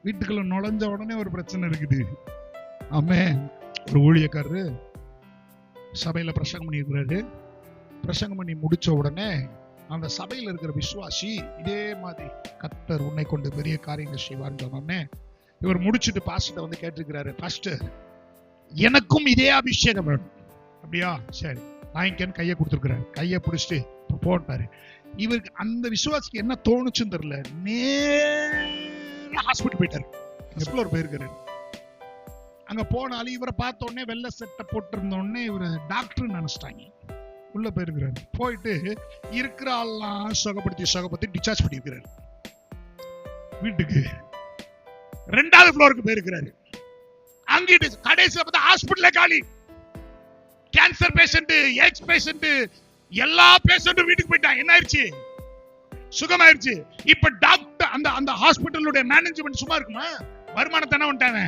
வீட்டுக்குள்ள நுழைஞ்ச உடனே ஒரு பிரச்சனை இருக்குது. ஆமென். ஒரு ஊழியக்காரரு சபையில பிரசங்கம் பண்ணியிருக்கிறாரு. பிரசங்கம் பண்ணி முடிச்ச உடனே அந்த சபையில இருக்கிற விசுவாசி இதே மாதிரி கர்த்தர் உன்னை கொண்டு பெரிய காரியங்கள் செய்வார்னு சொன்னோடனே இவர் முடிச்சுட்டு பாஸ்டர் வந்து கேட்டிருக்கிறாரு, பாஸ்டர் எனக்கும் இதே அபிஷேகம் வேணும். அப்படியா, சரி வாங்கிக்கன்னு கையை கொடுத்துருக்கிறாரு. கையை பிடிச்சிட்டு போட்டாரு. இவருக்கு அந்த விசுவாசிக்கு என்ன தோணுச்சுன்னு தெரியல, நேரா ஹாஸ்பிட்டல் போயிட்டாரு. எக்ஸ்ப்ளோர் போயிருக்காரு. அங்க போனாலும் இவரை பார்த்த உடனே வெள்ளை சட்டை போட்டிருந்த உடனே இவரு டாக்டர் நினைச்சிட்டாங்க. உள்ள போயிருக்கிறாரு. போயிட்டு இருக்கிற ஆள்லாம் சுகப்படுத்தி டிஸ்சார்ஜ் பண்ணிருக்கிறாரு. வீட்டுக்கு 2வது ஃப்ளோருக்கு போயிருக்கிறாரு. அங்கிட்டு கடைசியில பார்த்தா ஹாஸ்பிட்டல்ல காலி. கேன்சர் பேஷண்ட், எய்ட்ஸ் பேஷண்ட், எல்லா பேஷண்ட்டும் வீட்டுக்கு போயிட்டான். என்ன ஆயிடுச்சு? சுகமாயிருச்சு. இப்ப டாக்டர் அந்த ஹாஸ்பிட்டலுடைய மேனேஜ்மெண்ட் சும்மா இருக்குமா? வருமானத்தை என்ன பண்ணிட்டாங்க?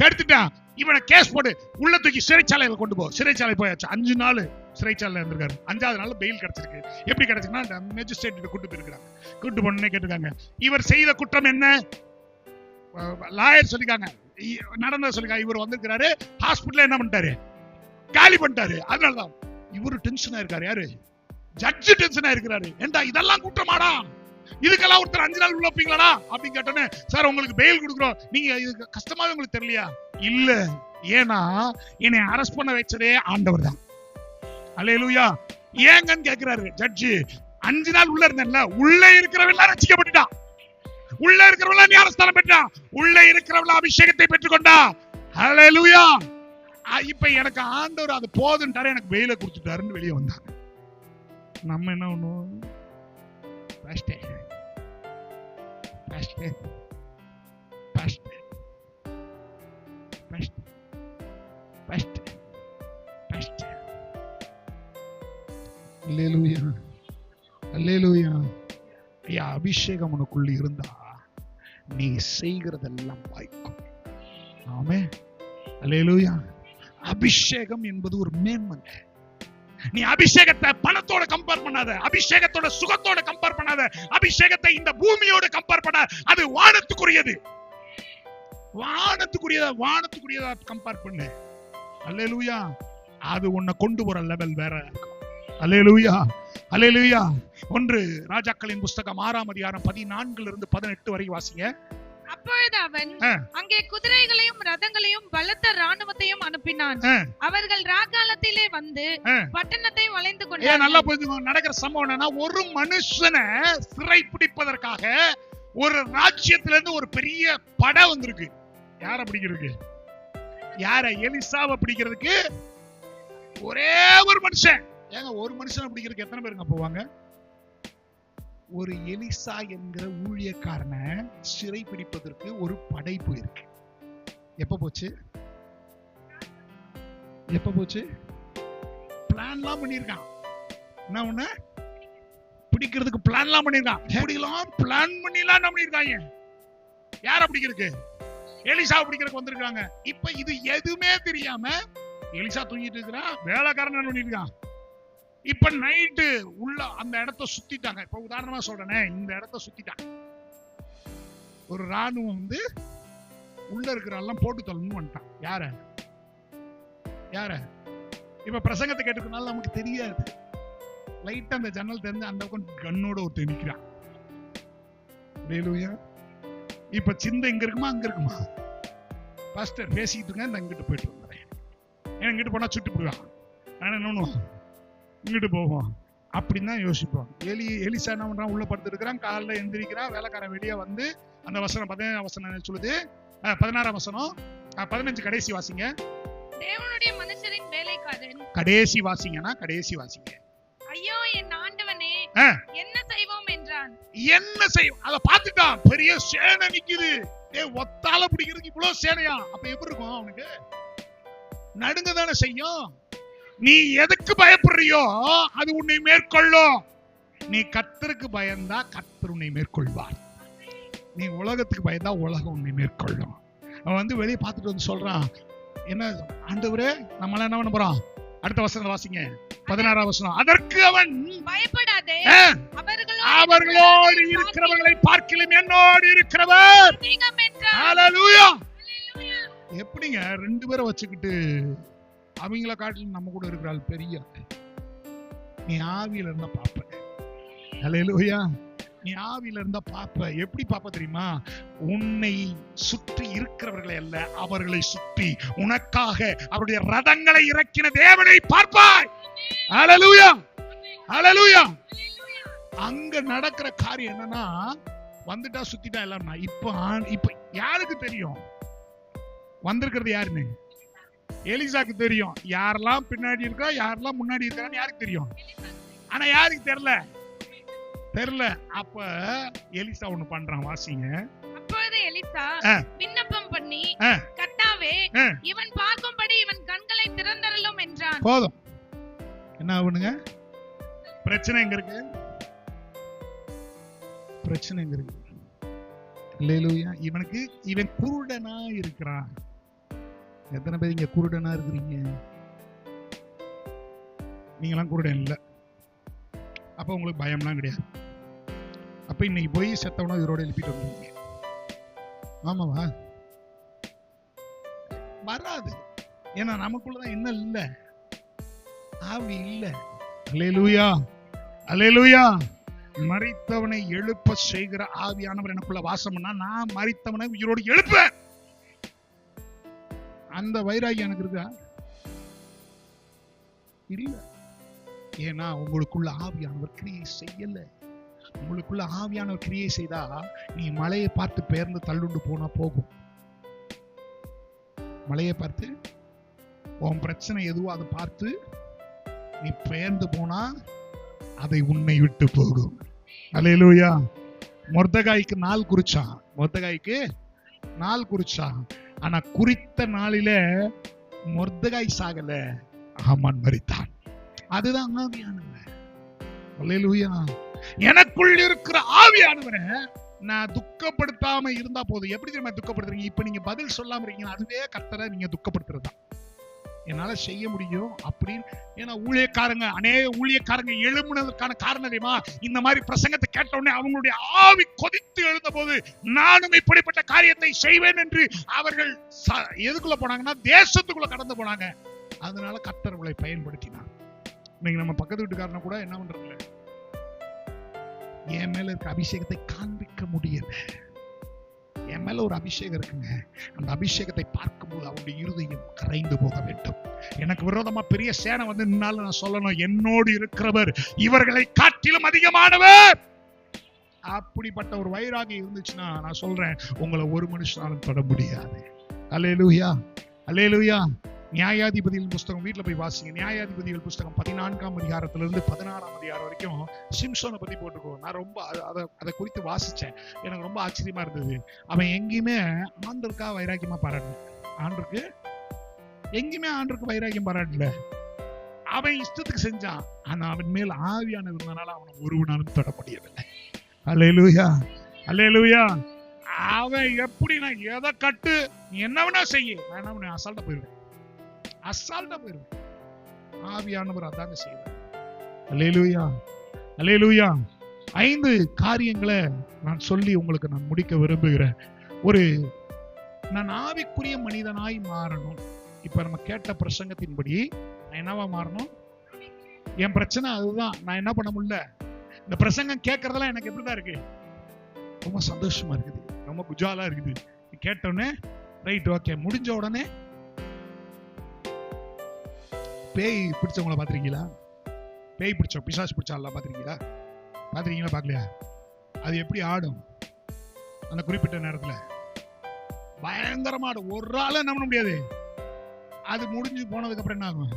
கெடுத்துட்டான். இவனை கேஸ் போடு, உள்ள தூக்கி சிறைச்சாலையில கொண்டு போ. சிறைச்சாலை போயாச்சு. 5 நாள் சிறைச்சாலையில இருந்திருக்காரு. 5வது நாள் பெயில் கிடைச்சிருக்கு. எப்படி கிடைச்சுன்னா மேஜிஸ்ட்ரேட் கூட்டு போயிருக்காங்க. கூட்டு போனே கேட்டிருக்காங்க, இவர் செய்த குற்றம் என்ன? லாயர் சொல்லிருக்காங்க, நடந்த சொல்லிருக்காங்க. இவர் வந்திருக்கிறாரு, ஹாஸ்பிட்டல் என்ன பண்ணிட்டாரு? காலி பண்ணிட்டாரு. அதனாலதான் இவரு டென்ஷனா இருக்காரு. யாரு? ஜட்ஜ் டென்ஷனா இருக்கிறாரு. ஏண்டா இதெல்லாம் குற்றமாடா? இதுக்கெல்லாம் ஒருத்தர் 5 நாள் உள்ள வைப்பீங்களாடா அப்படின்னு கேட்டோன்னே, சார் உங்களுக்கு பெயில் கொடுக்குறோம், நீங்க இது கஷ்டமாவே உங்களுக்கு தெரியலையா? இல்ல, ஏன்னா என்னை அரெஸ்ட் பண்ண வச்சதே ஆண்டவர் தான். அல்லேலூயா. ஏங்கன்னு கேக்குறாரு ஜட்ஜி. 5 நாள் உள்ள இருந்தேன்ல, உள்ள இருக்கிறவெல்லாம் ரட்சிக்கப்பட்டுட்டான். உள்ள இருக்கிறவெல்லாம் ஞானஸ்தானம் பெற்றான். உள்ள இருக்கிறவெல்லாம் அபிஷேகத்தை பெற்றுக்கொண்டா. அல்லேலூயா. இப்ப எனக்கு ஆண்டவர் அது போதுன்ட்டாரு, எனக்கு பெயில கொடுத்துட்டாருன்னு வெளியே வந்தாங்க. நம்ம என்ன பண்ணுவோம்? அல்லேலூயா, அல்லேலூயா. ஐயா, அபிஷேகம் உனக்குள்ள இருந்தா நீ செய்கிறதெல்லாம் வாய்க்கும். ஆமென். அல்லேலூயா. அபிஷேகம் என்பது ஒரு மேன்மை. நீ அபிஷேகத்தை பணத்தோட கம்பேர் பண்ணாத, அபிஷேகத்தோட சுகத்தோட கம்பேர் பண்ணாத, அபிஷேகத்தை இந்த பூமியோட கம்பேர் பண்ணாத. அது வானத்துக்குரியது, வானத்துக்குரியதா கம்பேர் பண்ணு. அல்லேலூயா. அது உன்னை கொண்டு வர லெவல் வேற இருக்கும். அல்லேலூயா, அல்லேலூயா. 1 ராஜாக்களின் புஸ்தகம் 6ஆம் அதிகாரம் 14 to 18 வரை வாசிங்க. அப்பொழுது அவன் அங்கே குதிரைகளையும் ரதங்களையும் பலத்த ராணுவத்தையும் அனுப்பினான். அவர்கள் ராக்காலத்திலே வந்து பட்டணத்தை வளைந்து கொண்டார்கள். நல்லா புரிஞ்சுக்கோங்க. நடக்கிற சம்பவம் என்னன்னா, ஒரு மனுஷனை சிறை பிடிப்பதற்காக ஒரு ராஜ்யத்திலிருந்து ஒரு பெரிய படை வந்திருக்கு. யார பிடிக்கிறதுக்கு? யார? எலிசாவை பிடிக்கிறதுக்கு ஒரே ஒரு மனுஷன். ஏங்க, ஒரு மனுஷனை பிடிக்கிறதுக்கு எத்தனை பேருங்க போவாங்க? ஒரு எலிசா என்கிற ஊழியக்காரனை சிறை பிடிப்பதற்கு ஒரு படை போயிருக்கு. எப்ப போச்சு? பிளான்லாம் பண்ணிருக்கான். என்ன ஒண்ணு பிடிக்கிறதுக்கு பிளான்லாம் பண்ணிருக்கான். எப்படிலாம் பிளான் பண்ணிலாம் என்ன பண்ணிருக்காங்க? யார பிடிக்கிறதுக்கு? எலிசா பிடிக்கிறதுக்கு வந்திருக்காங்க. இப்ப இது எதுவுமே தெரியாம எலிசா தூங்கிட்டு இருக்கிறான், வேலைக்காரன் என்ன பண்ணிருக்கான். இப்ப நைட்டு உள்ள அந்த இடத்தை சுத்திட்டாங்க. இப்ப உதாரணமா சொல்றேனே, இந்த இடத்தை சுத்திட்டாங்க. ஒரு ராணுவம் வந்து உள்ள இருக்கிறெல்லாம் போட்டு தள்ளணும் வந்துட்டான். யார? இப்ப பிரசங்கத்தை கேட்டுக்கிறதுனால நமக்கு தெரியாது. லைட்டா அந்த ஜன்னல் தெரிஞ்சு அந்த பக்கம் கண்ணோட ஒருத்தர் நிக்கிறான். இப்ப சிந்தை இங்க இருக்குமா அங்க இருக்குமா? பாஸ்டர் பேசிக்கிட்டு இருக்க, இந்த இங்கிட்டு போயிட்டு வந்துடுறேன். ஏன்னா இங்கிட்டு போனா சுட்டு போடுவான். ஆனா என்ன இங்கிட்டு போவோம் அப்படின்னு தான் யோசிப்போம். எலிசா என்ன பண்றான்? உள்ள படுத்து இருக்கிறான். காலைல எந்திரிக்கிறான். வேலைக்காரன் வெளியே வந்து அந்த வசனம் 17ஆம் வசனம் சொல்லுது. 16ஆம் வசனம் 15 கடைசி வாசிங்க. தேவனுடைய மனுஷரின் வேலைக்காரன். கடைசி வாசிங்கன்னா கடைசி வாசிங்க. ஐயோ என் ஆண்டவனே, என்ன செய்வோம் என்றான். என்ன செய்வோம்? அத பாத்துட்டான். பெரிய சேனை நிக்குது. ஒத்தால பிடிக்கிறதுக்கு இவ்வளவு சேனையா? அப்ப எப்படி இருக்கும் அவனுக்கு? நடுங்க தானே செய்யும். நீ எதுக்கு பயப்படுறியோ அது உன்னை மேற்கொள்ளும். நீ கர்த்தருக்கு பயந்தா கர்த்தர் உன்னை மேற்கொள்வார். நீ உலகத்துக்கு பயந்தா உலகம் உன்னை மேற்கொள்ளும். அவன் வந்து வெளியே பார்த்துட்டு வந்து சொல்றான், என்ன ஆண்டவரே, நம்மளாம் என்ன பண்ண போறோம்? அடுத்த வசனம் வாசிங்க. 16ஆம் வசனம். அதற்கு அவன், பயப்படாதே, அவர்களோடு இருக்கிறவர்களை பார்க்கிலும் என்னோடு இருக்கிறவர். ஹல்லேலூயா. எப்படிங்க 2 பேரை வச்சுக்கிட்டு அவங்கள காட்டிலும் நம்ம கூட இருக்கிறாள் பெரிய? நீ ஆவியில இருந்தா பாப்ப. ஹல்லேலூயா. நீ ஆவியில இருந்தா பாப்ப. எப்படி பாப்ப தெரியுமா? உன்னை சுற்றி இருக்கிறவர்களை அல்ல, அவர்களை சுற்றி உனக்காக அவருடைய ரதங்களை இறக்கின தேவனை பார்ப்பாய். ஹல்லேலூயா, ஹல்லேலூயா. அங்க நடக்கிற காரியம் என்னன்னா, வந்துட்டா சுத்திட்டா எல்லாம். இப்ப யாருக்கு தெரியும் வந்திருக்கிறது யாருன்னு? எலிசாக்கு தெரியும். யாரெல்லாம் பின்னாடி இருக்கா, யாரெல்லாம் முன்னாடி இருக்கான்னு யாருக்கு தெரியும். ஆனா யாருக்கு தெரியல. அப்ப எலிசா ஒண்ணு பண்றான். வாசிங்க. அப்பொழுது எலிசா விண்ணப்பம் பண்ணி, கர்த்தாவே, இவன் பார்க்கும்படி இவன் கண்களை திறந்தருளும் என்றான். போதும். என்ன ஆகுனுங்க? பிரச்சனை எங்க இருக்கு? அல்லேலூயா. இவன் குருடனா இருக்கிறான். எத்தனை பேர் இங்க குருடனா இருக்கிறீங்க? நீங்களாம் குருடன் இல்ல. அப்ப உங்களுக்கு பயம்லாம் கிடையாது. அப்ப இன்னைக்கு போய் செத்தவனா இவரோட எழுப்பிட்டு வந்துருங்க. ஆமாவா? வராது. ஏன்னா நமக்குள்ளதான் என்ன இல்ல, ஆவி இல்ல. அல்லேலூயா, அல்லேலூயா. மரித்தவனை எழுப்ப செய்கிற ஆவியானவர் எனக்குள்ள வாசம்னா, நான் மரித்தவனை உயிரோடு எழுப்ப. அந்த வைராகியம் எனக்கு இருக்கா? இல்ல. ஏன்னா உங்களுக்குள்ள ஆவியானவர் கிரியை செய்யல. உங்களுக்குள்ள ஆவியானவர் கிரியை செய்தா நீ மலையை பார்த்து பெயர்ந்து தள்ளுண்டு போனா போகும். மலையை பார்த்து உன் பிரச்சனை எதுவோ அதை பார்த்து நீ பெயர்ந்து போனா அதை உன்னை விட்டு போகும். அல்லேலூயா. மொர்தெகாய்க்கு நாள் குறிச்சான். ஆனா குறித்த நாளில மொர்தெகாய் சாகல, ஆமான் மரித்தான். அதுதான் ஆவியானவர். அல்லேலூயா. எனக்குள் இருக்கிற ஆவியானவரை நான் துக்கப்படுத்தாம இருந்தா போதும். எப்படி தெரியுமா துக்கப்படுத்துறீங்க? இப்ப நீங்க பதில் சொல்லாம இருக்கீங்க, அதுவே கர்த்தரை நீங்க துக்கப்படுத்துறதா. என்னால செய்ய முடியும் அப்படின்னு. ஏன்னா ஊழியக்காரங்க, அநேக ஊழியக்காரங்க எழும்புனதற்கான காரணம் தெரியுமா? இந்த மாதிரி பிரசங்கத்தை கேட்ட உடனே அவங்களுடைய ஆவி கொதித்து எழுந்த போது நானும் இப்படிப்பட்ட காரியத்தை செய்வேன் என்று அவர்கள் எதுக்குள்ள போனாங்கன்னா தேசத்துக்குள்ள கடந்து போனாங்க. அதனால கர்த்தர் அவங்களை பயன்படுத்தினார். நீங்க நம்ம பக்கத்து வீட்டுக்காரன கூட என்ன பண்றது, என் மேல இருக்க அபிஷேகத்தை காண்பிக்க முடியல. என் மேல ஒரு அபிஷேகம் இருக்குங்க, அந்த அபிஷேகத்தை பார்க்கும்போது அவருடைய இருதயம் கரைந்து போக வேண்டும். எனக்கு விரோதமா பெரிய சேனை வந்து நின்னாலும் நான் சொல்லணும், என்னோடு இருக்கிறவர் இவர்களை காட்டிலும் அதிகமானவர். அப்படிப்பட்ட ஒரு வைராகி இருந்துச்சுன்னா நான் சொல்றேன், உங்களை ஒரு மனுஷனாலும் தொட முடியாது. அல்லேலூயா, அல்லேலூயா. நியாயாதிபதிகள் புஸ்தகம் வீட்டுல போய் வாசிங்க. நியாயாதிபதிகள் புஸ்தகம் 14ஆம் அதிகாரத்திலிருந்து 16ஆம் அதிகாரம் வரைக்கும் சிம்சோனை பத்தி போட்டுக்கோ. நான் ரொம்ப அதை குறித்து வாசிச்சேன். எனக்கு ரொம்ப ஆச்சரியமா இருந்தது. அவன் எங்கேயுமே ஆண்டருக்கா வைராக்கியமா பாராட்டல. ஆண்டருக்கு எங்கேயுமே ஆண்டருக்கு வைராக்கியம் பாராட்டல. அவன் இஷ்டத்துக்கு செஞ்சான். ஆனா அவன் மேல் ஆவியானவர் இருந்தனால அவனை ஒருவனாலும் தொட முடியவில்லை. அல்லேலூயா, அல்லேலூயா. அவன் எப்படி நான் எதை கட்டு நீ என்ன வேணா செய்ய, நான் என்ன பண்ண அசால்ட்டா போயிடுவேன், அசால்ட்டா போயிடுவேன். ஆவியானவர் அதாங்க செய்வார். அல்லேலூயா, அல்லேலூயா. 5 காரியங்களை நான் சொல்லி உங்களுக்கு நான் முடிக்க விரும்புகிறேன். நான் ஆவிக்குரிய மனிதனாய் மாறணும். இப்ப நம்ம கேட்ட பிரசங்கத்தின்படி நான் என்னவா மாறணும்? என் பிரச்சனை அதுதான். நான் என்ன பண்ண முடியல. இந்த பிரசங்கம் கேட்கறதெல்லாம் எனக்கு எப்படிதான் இருக்கு, ரொம்ப சந்தோஷமா இருக்குது, ரொம்ப குஜாலா இருக்குது. கேட்டோடனே ரைட் ஓகே, முடிஞ்ச உடனே பேய் பிடிச்சவங்கள பாத்திருக்கீங்களா? பேய் பிடிச்ச பிசாசு பிடிச்சாலாம் பாத்திருக்கீங்களா? பாத்திருக்கீங்களா? பாக்கலையா? அது எப்படி ஆடும் அந்த குறிப்பிட்ட நேரத்துல? பயங்கரமா ஆடும். ஒரு ஆள என்ன பண்ண முடியாது. அது முடிஞ்சு போனதுக்கு அப்புறம் என்ன ஆகும்?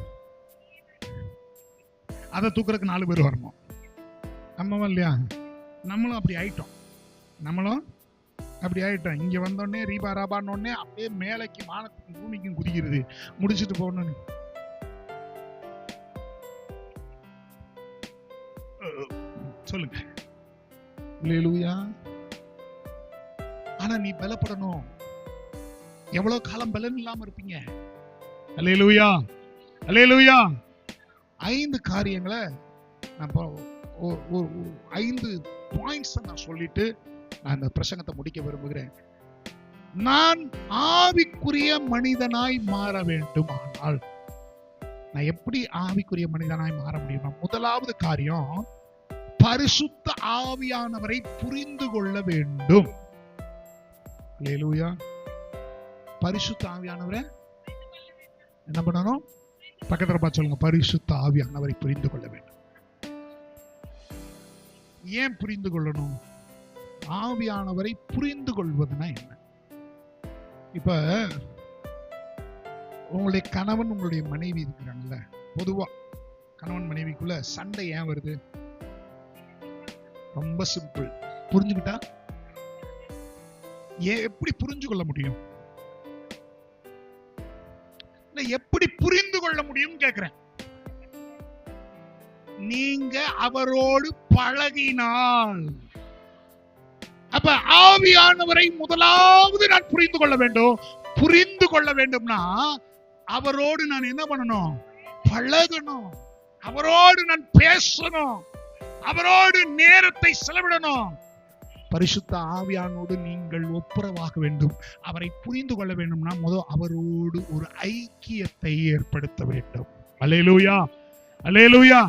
அதை தூக்குறதுக்கு 4 பேர் வரணும். நம்ம இல்லையா? நம்மளும் அப்படி ஆயிட்டோம். இங்க வந்தோடனே ரீபா ராபான்னு அப்படியே மேலைக்கு வானத்துக்கும் பூமிக்கும் குதிக்கிறது. முடிச்சுட்டு போகணும்னு சொல்லுங்க. அல்லேலூயா. ஆனா நீ பலப்படணும். எவ்வளவு காலம் பலன் இல்லாம இருப்பீங்க. அல்லேலூயா, அல்லேலூயா. 5 காரியங்களை நான் 5 பாயிண்ட்ஸ் நான் சொல்லிட்டு நான் அந்த பிரசங்கத்தை முடிக்க விரும்புகிறேன். நான் ஆவிக்குரிய மனிதனாய் மாற வேண்டும். ஆனால் நான் எப்படி ஆவிக்குரிய மனிதனாய் மாற முடியுமா? முதலாவது காரியம், பரிசுத்த ஆவியானவரை புரிந்து கொள்ள வேண்டும். அல்லேலூயா. பரிசுத்த ஆவியானவரை என்ன பண்ணணும்? பக்கத்துல பார்த்து சொல்லுங்க, பரிசுத்த ஆவியானவரை புரிந்து கொள்ள வேண்டும். ஏன் புரிந்து கொள்ளணும்? ஆவியானவரை புரிந்து கொள்வதுன்னா என்ன? இப்ப உங்களுடைய கணவன் உங்களுடைய மனைவி இருக்கிறாங்கல்ல, பொதுவா கணவன் மனைவிக்குள்ள சண்டை ஏன் வருது? ரொம்ப சிம்பிள். புரிஞ்சுக்கிட்டா எப்படி புரிஞ்சு கொள்ள முடியும்? எப்படி புரிந்து கொள்ள முடியும் கேக்குறேன். நீங்க அவரோடு பழகினால். அப்ப ஆவியானவரை முதலாவது நான் புரிந்து கொள்ள வேண்டும். புரிந்து கொள்ள வேண்டும்னா அவரோடு நான் என்ன பண்ணணும்? பழகணும். அவரோடு நான் பேசணும். அவரோடு நேரத்தை செலவிடணும். பரிசுத்த ஆவியானோடு நீங்கள் ஒப்புரவாக வேண்டும். அவரை புரிந்து கொள்ள வேண்டும்னா முதல் அவரோடு ஒரு ஐக்கியத்தை ஏற்படுத்த வேண்டும். அல்லேலூயா, அல்லேலூயா.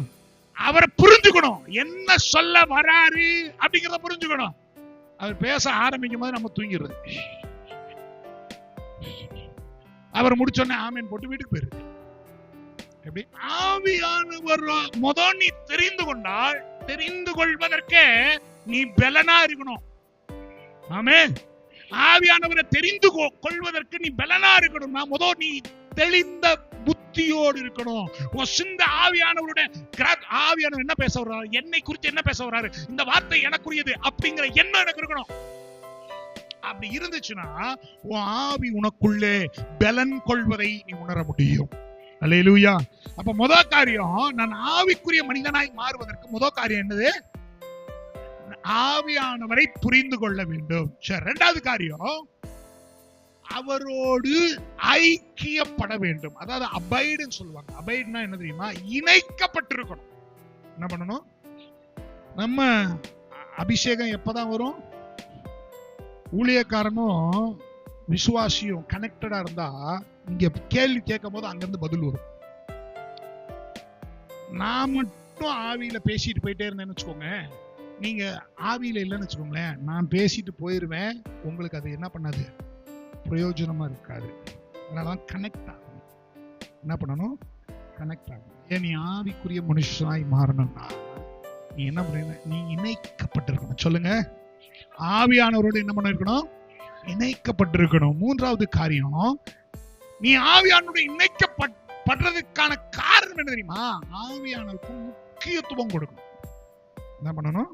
அவரை புரிஞ்சுக்கணும். என்ன சொல்ல வராரு அப்படிங்கிறத புரிஞ்சுக்கணும். அவர் பேச ஆரம்பிக்கும் போது நம்ம தூங்கிடுறது. அவர் முடிச்சோடனே ஆமேன் போட்டு வீட்டுக்கு போயிருக்கு. எப்படி? ஆவியானவர் முதல் நீ தெரிந்து கொண்டால், தெரிந்து கொள்வதற்கே நீ பலனா இருக்கணும். ஆமென். ஆவியானவரை தெரிந்து கொள்வதற்கு நீ பலனா இருக்கணும்னா முதல் நீ தெளிந்த புத்தியோடு இருக்கணும். சிந்த ஆவியானவருடைய ஆவியானவர் என்ன பேச வர்றாரு, என்னை குறித்து என்ன பேச வர்றாரு, இந்த வார்த்தை எனக்குரியது அப்படிங்கிற எண்ணம் எனக்கு இருக்கணும். அப்படி இருந்துச்சுன்னா உன் ஆவி உனக்குள்ளே பலன் கொள்வதை நீ உணர முடியும். அல்லேலூயா. அப்ப முதல் காரியம், நான் ஆவிக்குரிய மனிதனாய் மாறுவதற்கு முதல் காரியம் என்னது? ஆவியானவரை புரிந்து கொள்ள வேண்டும். சரி, 2வது காரியம், அவரோடு ஐக்கியப்பட வேண்டும். அதாவது அபைடுன்னு சொல்லுவாங்க. அபைடுனா என்ன தெரியுமா? இணைக்கப்பட்டிருக்கணும். என்ன பண்ணணும்? நம்ம அபிஷேகம் எப்பதான் வரும்? ஊழியக்காரனும் விசுவாசியும் கனெக்டடா இருந்தா இங்க கேள்வி கேட்கும் போது அங்கிருந்து பதில் வரும். நான் மட்டும் ஆவியில பேசிட்டு போயிட்டே இருந்தேன்னு வச்சுக்கோங்க, நீங்க ஆவியில இல்லைன்னு வச்சுக்கோங்களேன், நான் பேசிட்டு போயிருவேன், உங்களுக்கு அது என்ன பண்ணாது? பிரயோஜனமா இருக்காது. அதனாலதான் கனெக்ட் ஆகும். என்ன பண்ணணும்? கனெக்ட் ஆகும். ஏன் நீ ஆவிக்குரிய மனுஷனாய் மாறணும்னா நீ என்ன பண்ண? நீ இணைக்கப்பட்டிருக்கணும். சொல்லுங்க, ஆவியானவரோடு என்ன பண்ண இருக்கணும்? இணைக்கப்பட்டிருக்கணும். மூன்றாவது காரியம், நீ ஆவியானோடு இணைக்கப்படுறதுக்கான காரணம் என்ன தெரியுமா? ஆவியானவருக்கு முக்கியத்துவம் கொடுக்கணும். என்ன பண்ணணும்?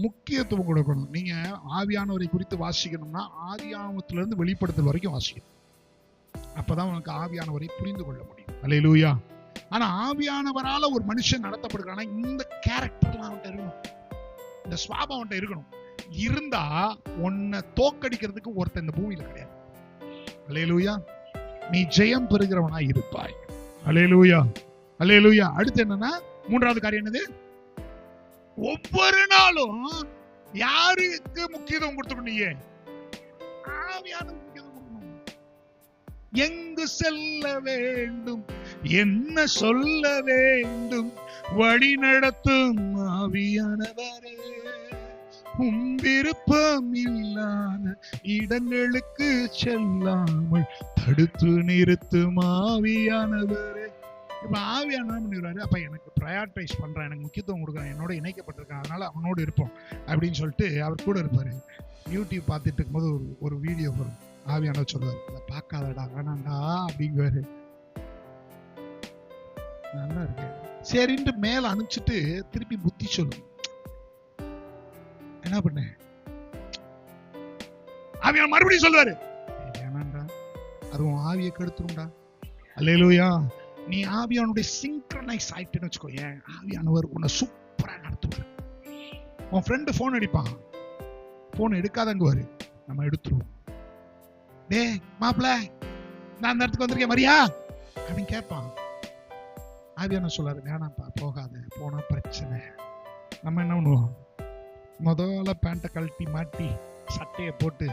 முக்கியத்துவம் கொடுக்கணும். நீங்க ஆவியானவரை குறித்து வாசிக்கணும்னா ஆதியாகமத்திலிருந்து வெளிப்படுத்தல் வரைக்கும் வாசிக்கணும். அப்பதான் உனக்கு ஆவியானவரை புரிந்து கொள்ள முடியும். அல்லேலூயா. ஆனா ஆவியானவரால ஒரு மனுஷன் நடத்தப்படுகிறானா இந்த கேரக்டர்லாம் அவன்கிட்ட இருக்கணும், இந்த சுவாபம் அவன்கிட்ட இருக்கணும். இருந்தா உன்னை தோக்கடிக்கிறதுக்கு ஒருத்தன் இந்த பூமியில கிடையாது. அல்லேலூயா. நீ ஜெயம் பெறுகிறவனா இருப்பாய். அல்லேலூயா, அல்லேலூயா. அடுத்து என்னன்னா, மூன்றாவது காரியம் என்னது? ஒவ்வொரு நாளும் யாருக்கு முக்கியத்துவம் கொடுத்துக்கணும்? நீங்க ஆவியானவருக்கு முக்கியத்துவம் கொடுக்கணும். எங்கு செல்ல வேண்டும், என்ன சொல்ல வேண்டும், வழி நடத்தும் ஆவியானவரே, விருப்பம் இல்லாத இடங்களுக்கு செல்லாமல் தடுத்து நிறுத்தும் ஆவியானவரே. இப்ப ஆவியானவர் பண்ணிடுறாரு, அப்ப எனக்கு ப்ரையாரிட்டைஸ் பண்றேன், எனக்கு முக்கியத்துவம் கொடுக்குறேன், என்னோட இணைக்கப்பட்டிருக்கேன், அதனால அவனோடு இருப்போம் அப்படின்னு சொல்லிட்டு அவர் கூட இருப்பாரு. யூடியூப் பார்த்துட்டு இருக்கும்போது ஒரு வீடியோ வரும். ஆவியானவர் சொல்லுவாரு, அதை பார்க்காதடா, வேணாண்டா அப்படிங்குவாரு. நல்லா இருக்கு சரின்ட்டு மேல அனுப்பிச்சுட்டு திருப்பி புத்தி சொல்லும். என்ன பண்ண? ஆவியான மறுபடியும் சொல்லுவாரு, வேணாண்டா, அதுவும் ஆவியை கெடுத்துரும்டா. அல்லேலூயா. நீ ஆவியானுடைய சிங்க்ரனைஸ் ஆயிட்டுன்னு வச்சுக்கோ, ஏன் ஆவியானவர் உன்னை சூப்பரா நடத்துவார். உன் ஃப்ரெண்டு போன் அடிப்பான், போன் எடுக்காதங்குவாரு, நம்ம எடுத்துருவோம். டே மாப்பிள்ள, நான் அந்த இடத்துக்கு வந்திருக்கேன், மரியா அப்படின்னு கேட்பான். ஆவியான சொல்லாரு, வேணாம்ப்பா போகாத, போனா பிரச்சனை. நம்ம என்ன பண்ணுவோம்? முதல்ல பேண்ட்டை கழட்டி மாட்டி சட்டையை போட்டு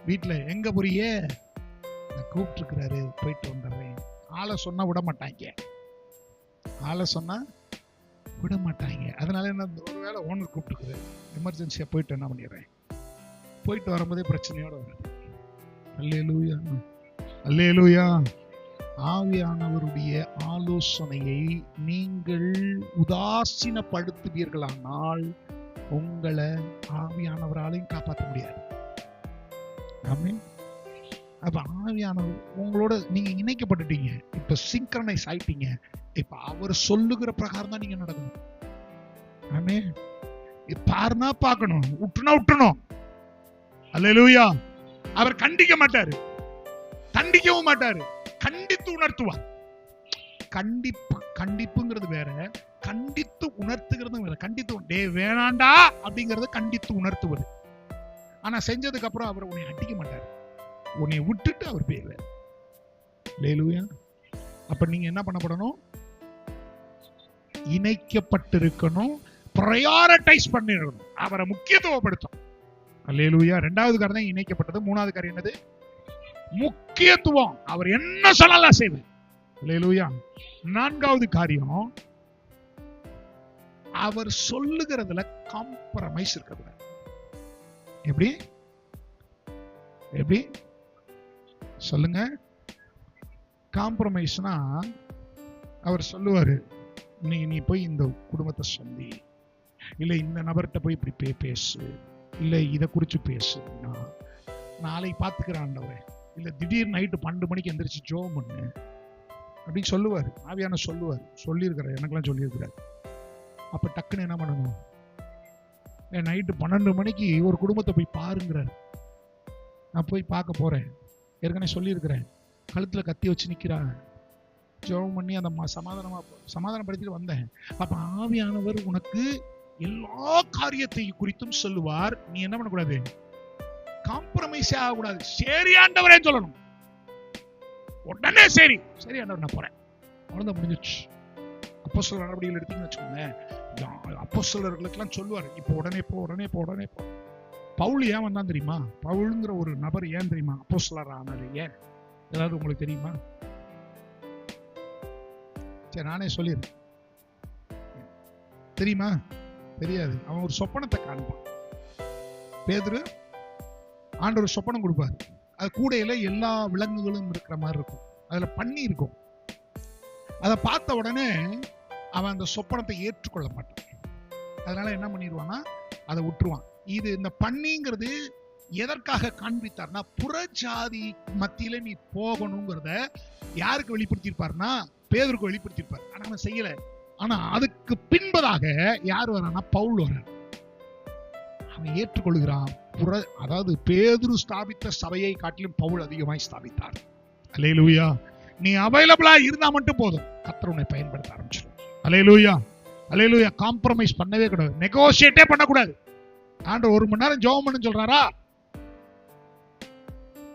வீட்டுல எங்க போறியே, கூப்பிட்டு இருக்கிறாரு, போயிட்டு வந்துடுறேன். ஆளை சொன்னா விட மாட்டாங்க, ஆளை சொன்னா விட மாட்டாங்க. அதனால என்ன, ஒருவேளை ஓனர் கூப்பிட்டுருக்குறாரு, எமர்ஜென்சியா போயிட்டு என்ன பண்ணிடுறேன், போயிட்டு வரும்போதே பிரச்சனையோட வருது. அல்லேலூயா, அல்லேலூயா. ஆவியானவருடைய ஆலோசனையை நீங்கள் உதாசீனப்படுத்துவீர்களானால் உங்களை ஆவியானவராலையும் காப்பாற்ற முடியாது. ஆமென். அப்ப ஆவியானவர் உங்களோட நீங்க இணைக்கப்பட்டுட்டீங்க, இப்ப சிங்க்ரனைஸ் ஆயிட்டீங்க. இப்ப அவர் சொல்லுகிற பிரகாரம் தான் நீங்க நடக்கணும். ஆமென். பாருனா பார்க்கணும், விட்டுனா விட்டணும். அல்லேலூயா. அவர் கண்டிக்க மாட்டாரு, தண்டிக்கவும் மாட்டாரு, கண்டித்து உணர்த்துவார். கண்டிப்புங்கிறது வேற, கண்டித்து உணர்த்துகிறது வேற. கண்டித்து டே வேணாண்டா அப்படிங்கறது கண்டித்து உணர்த்துவது. ஆனா செஞ்சதுக்கு அப்புறம் அவர் உன்னை அடிக்க மாட்டார், உன்னை விட்டுட்டு அவர் போயிடுவார். அல்லேலூயா. அப்ப நீங்க என்ன பண்ணப்படணும்? இணைக்கப்பட்டிருக்கணும், பிரையாரிட்டைஸ் பண்ணிடணும், அவரை முக்கியத்துவப்படுத்தும். அல்லேலூயா. இரண்டாவது காரியம் இணைக்கப்பட்டது. மூணாவது காரியம் என்னது? முக்கியத்துவம். அவர் என்ன சொன்னாலும் செய்வது. அல்லேலூயா. நான்காவது காரியம், அவர் சொல்லுகிறதுல காம்ப்ரமைஸ் இருக்கிறது. எப்படி எப்படி சொல்லுங்க? காம்ப்ரமைஸ்னா அவர் சொல்லுவாரு, நீ போய் இந்த குடும்பத்தை சொல்லி, இல்ல இந்த நபர்கிட்ட போய் இப்படி பேசு, இல்ல இதை குறிச்சு பேசு, நாளை பாத்துக்கிறேன் ஆண்டவரே, இல்ல திடீர் நைட்டு 12 மணிக்கு எந்திரிச்சு ஜெபம் பண்ணு அப்படின்னு சொல்லுவாரு. ஆவியான சொல்லுவார், சொல்லியிருக்கிறார், எனக்கெல்லாம் சொல்லியிருக்கிறார். அப்ப டக்குன்னு என்ன பண்ணணும்? நைட்டு 12 மணிக்கு ஒரு குடும்பத்தை போய் பாருங்கிறார். நான் போய் பார்க்க போறேன், ஏற்கனவே சொல்லியிருக்கிறேன். கழுத்துல கத்தி வச்சு நிக்கிறான், ஜெபம் பண்ணி அந்த சமாதானப்படுத்திட்டு வந்தேன். அப்ப ஆவியானவர் உனக்கு எல்லா காரியத்தை குறித்தும் சொல்லுவார். நீ என்ன பண்ணக்கூடாது? காம்ப்ரமைஸ் ஆகக்கூடாது. சரி ஆண்டவரே சொல்லணும். உடனே சரி ஆண்டவர் நான் போறேன், அவ்வளவுதான், முடிஞ்சிச்சு. அப்போஸ்தலர் நடவடிக்கைகள் எடுத்தீங்கன்னு வச்சுக்கோங்க, அப்போஸ்தலர்களுக்கெல்லாம் சொல்லுவார், இப்போ உடனே போ. பவுல் ஏன் வந்தான் தெரியுமா? பவுலுங்கிற ஒரு நபர் ஏன் தெரியுமா அப்போஸ்தலர் ஆனாரு? ஏன் ஏதாவது உங்களுக்கு தெரியுமா? சரி, நானே சொல்லிடுறேன். தெரியுமா? தெரியாது. அவன் ஒரு சொப்பனத்தை காண்பான். பேதுரு ஆண்டவர் சொப்பனம் கொடுப்பாரு. அது கூடையில எல்லா விலங்குகளும் இருக்கிற மாதிரி இருக்கும், அதுல பண்ணி இருக்கும். அதை பார்த்த உடனே அவன் அந்த சொப்பனத்தை ஏற்றுக்கொள்ள மாட்டான். அதனால என்ன பண்ணிடுவான்னா அதை விட்டுருவான். இது இந்த பண்ணிங்கிறது எதற்காக காண்பித்தார்னா, புறஜாதி மத்தியில நீ போகணுங்கிறத யாருக்கு வெளிப்படுத்தியிருப்பார்னா பேதுருக்கு வெளிப்படுத்தியிருப்பார். ஆனா அவன் செய்யல. ஆனா அதுக்கு பின்பதாக யார் வரான்னா பவுல் வர. அவன் ஏற்றுக்கொள்கிறான். அதாவது பேதுரு ஸ்தாபித்த சபையை காட்டிலும் பவுல் அதிகமாய் ஸ்தாபித்தார். அல்லேலூயா. நீ அவைலபிளா இருந்தா மட்டும் போதும், கர்த்தர் உன்னை பயன்படுத்த ஆரம்பிச்சிடும். அல்லேலூயா, அல்லேலூயா. காம்ப்ரமைஸ் பண்ணவே கூடாது, நெகோசியேட்டே பண்ணக்கூடாது. ஆண்டவர் 1 மணி நேரம் ஜெபம் பண்ணு சொல்றாரா?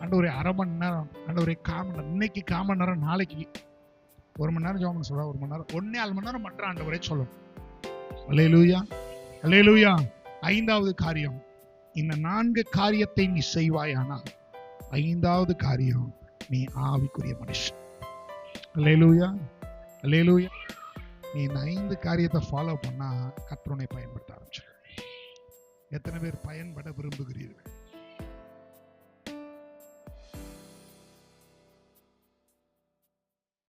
ஆண்டவரே 1/2 மணி நேரம், ஆண்டவரே 1/4 மணி நேரம், இன்னைக்கு 1/4 மணி நேரம், நாளைக்கு 1 மணி நேரம் ஜெபம் பண்ண சொல்றா, 1 மணி நேரம், 1.25 மணி நேரம் பண்ற ஆண்டவரே சொல்லணும். அல்லேலூயா, அல்லேலூயா. 5வது காரியம், இந்த 4 காரியத்தை நீ செய்வாயானால் 5வது காரியம், நீ ஆவிக்குரிய மனுஷன். அல்லேலூயா, அல்லேலூயா. நீ இந்த 5 காரியத்தை ஃபாலோ பண்ணா கர்த்தர் உன்னை பயன்படுத்த ஆரம்பிச்சிடும். எத்தனை பேர் பயன்பட விரும்புகிறீர்கள்?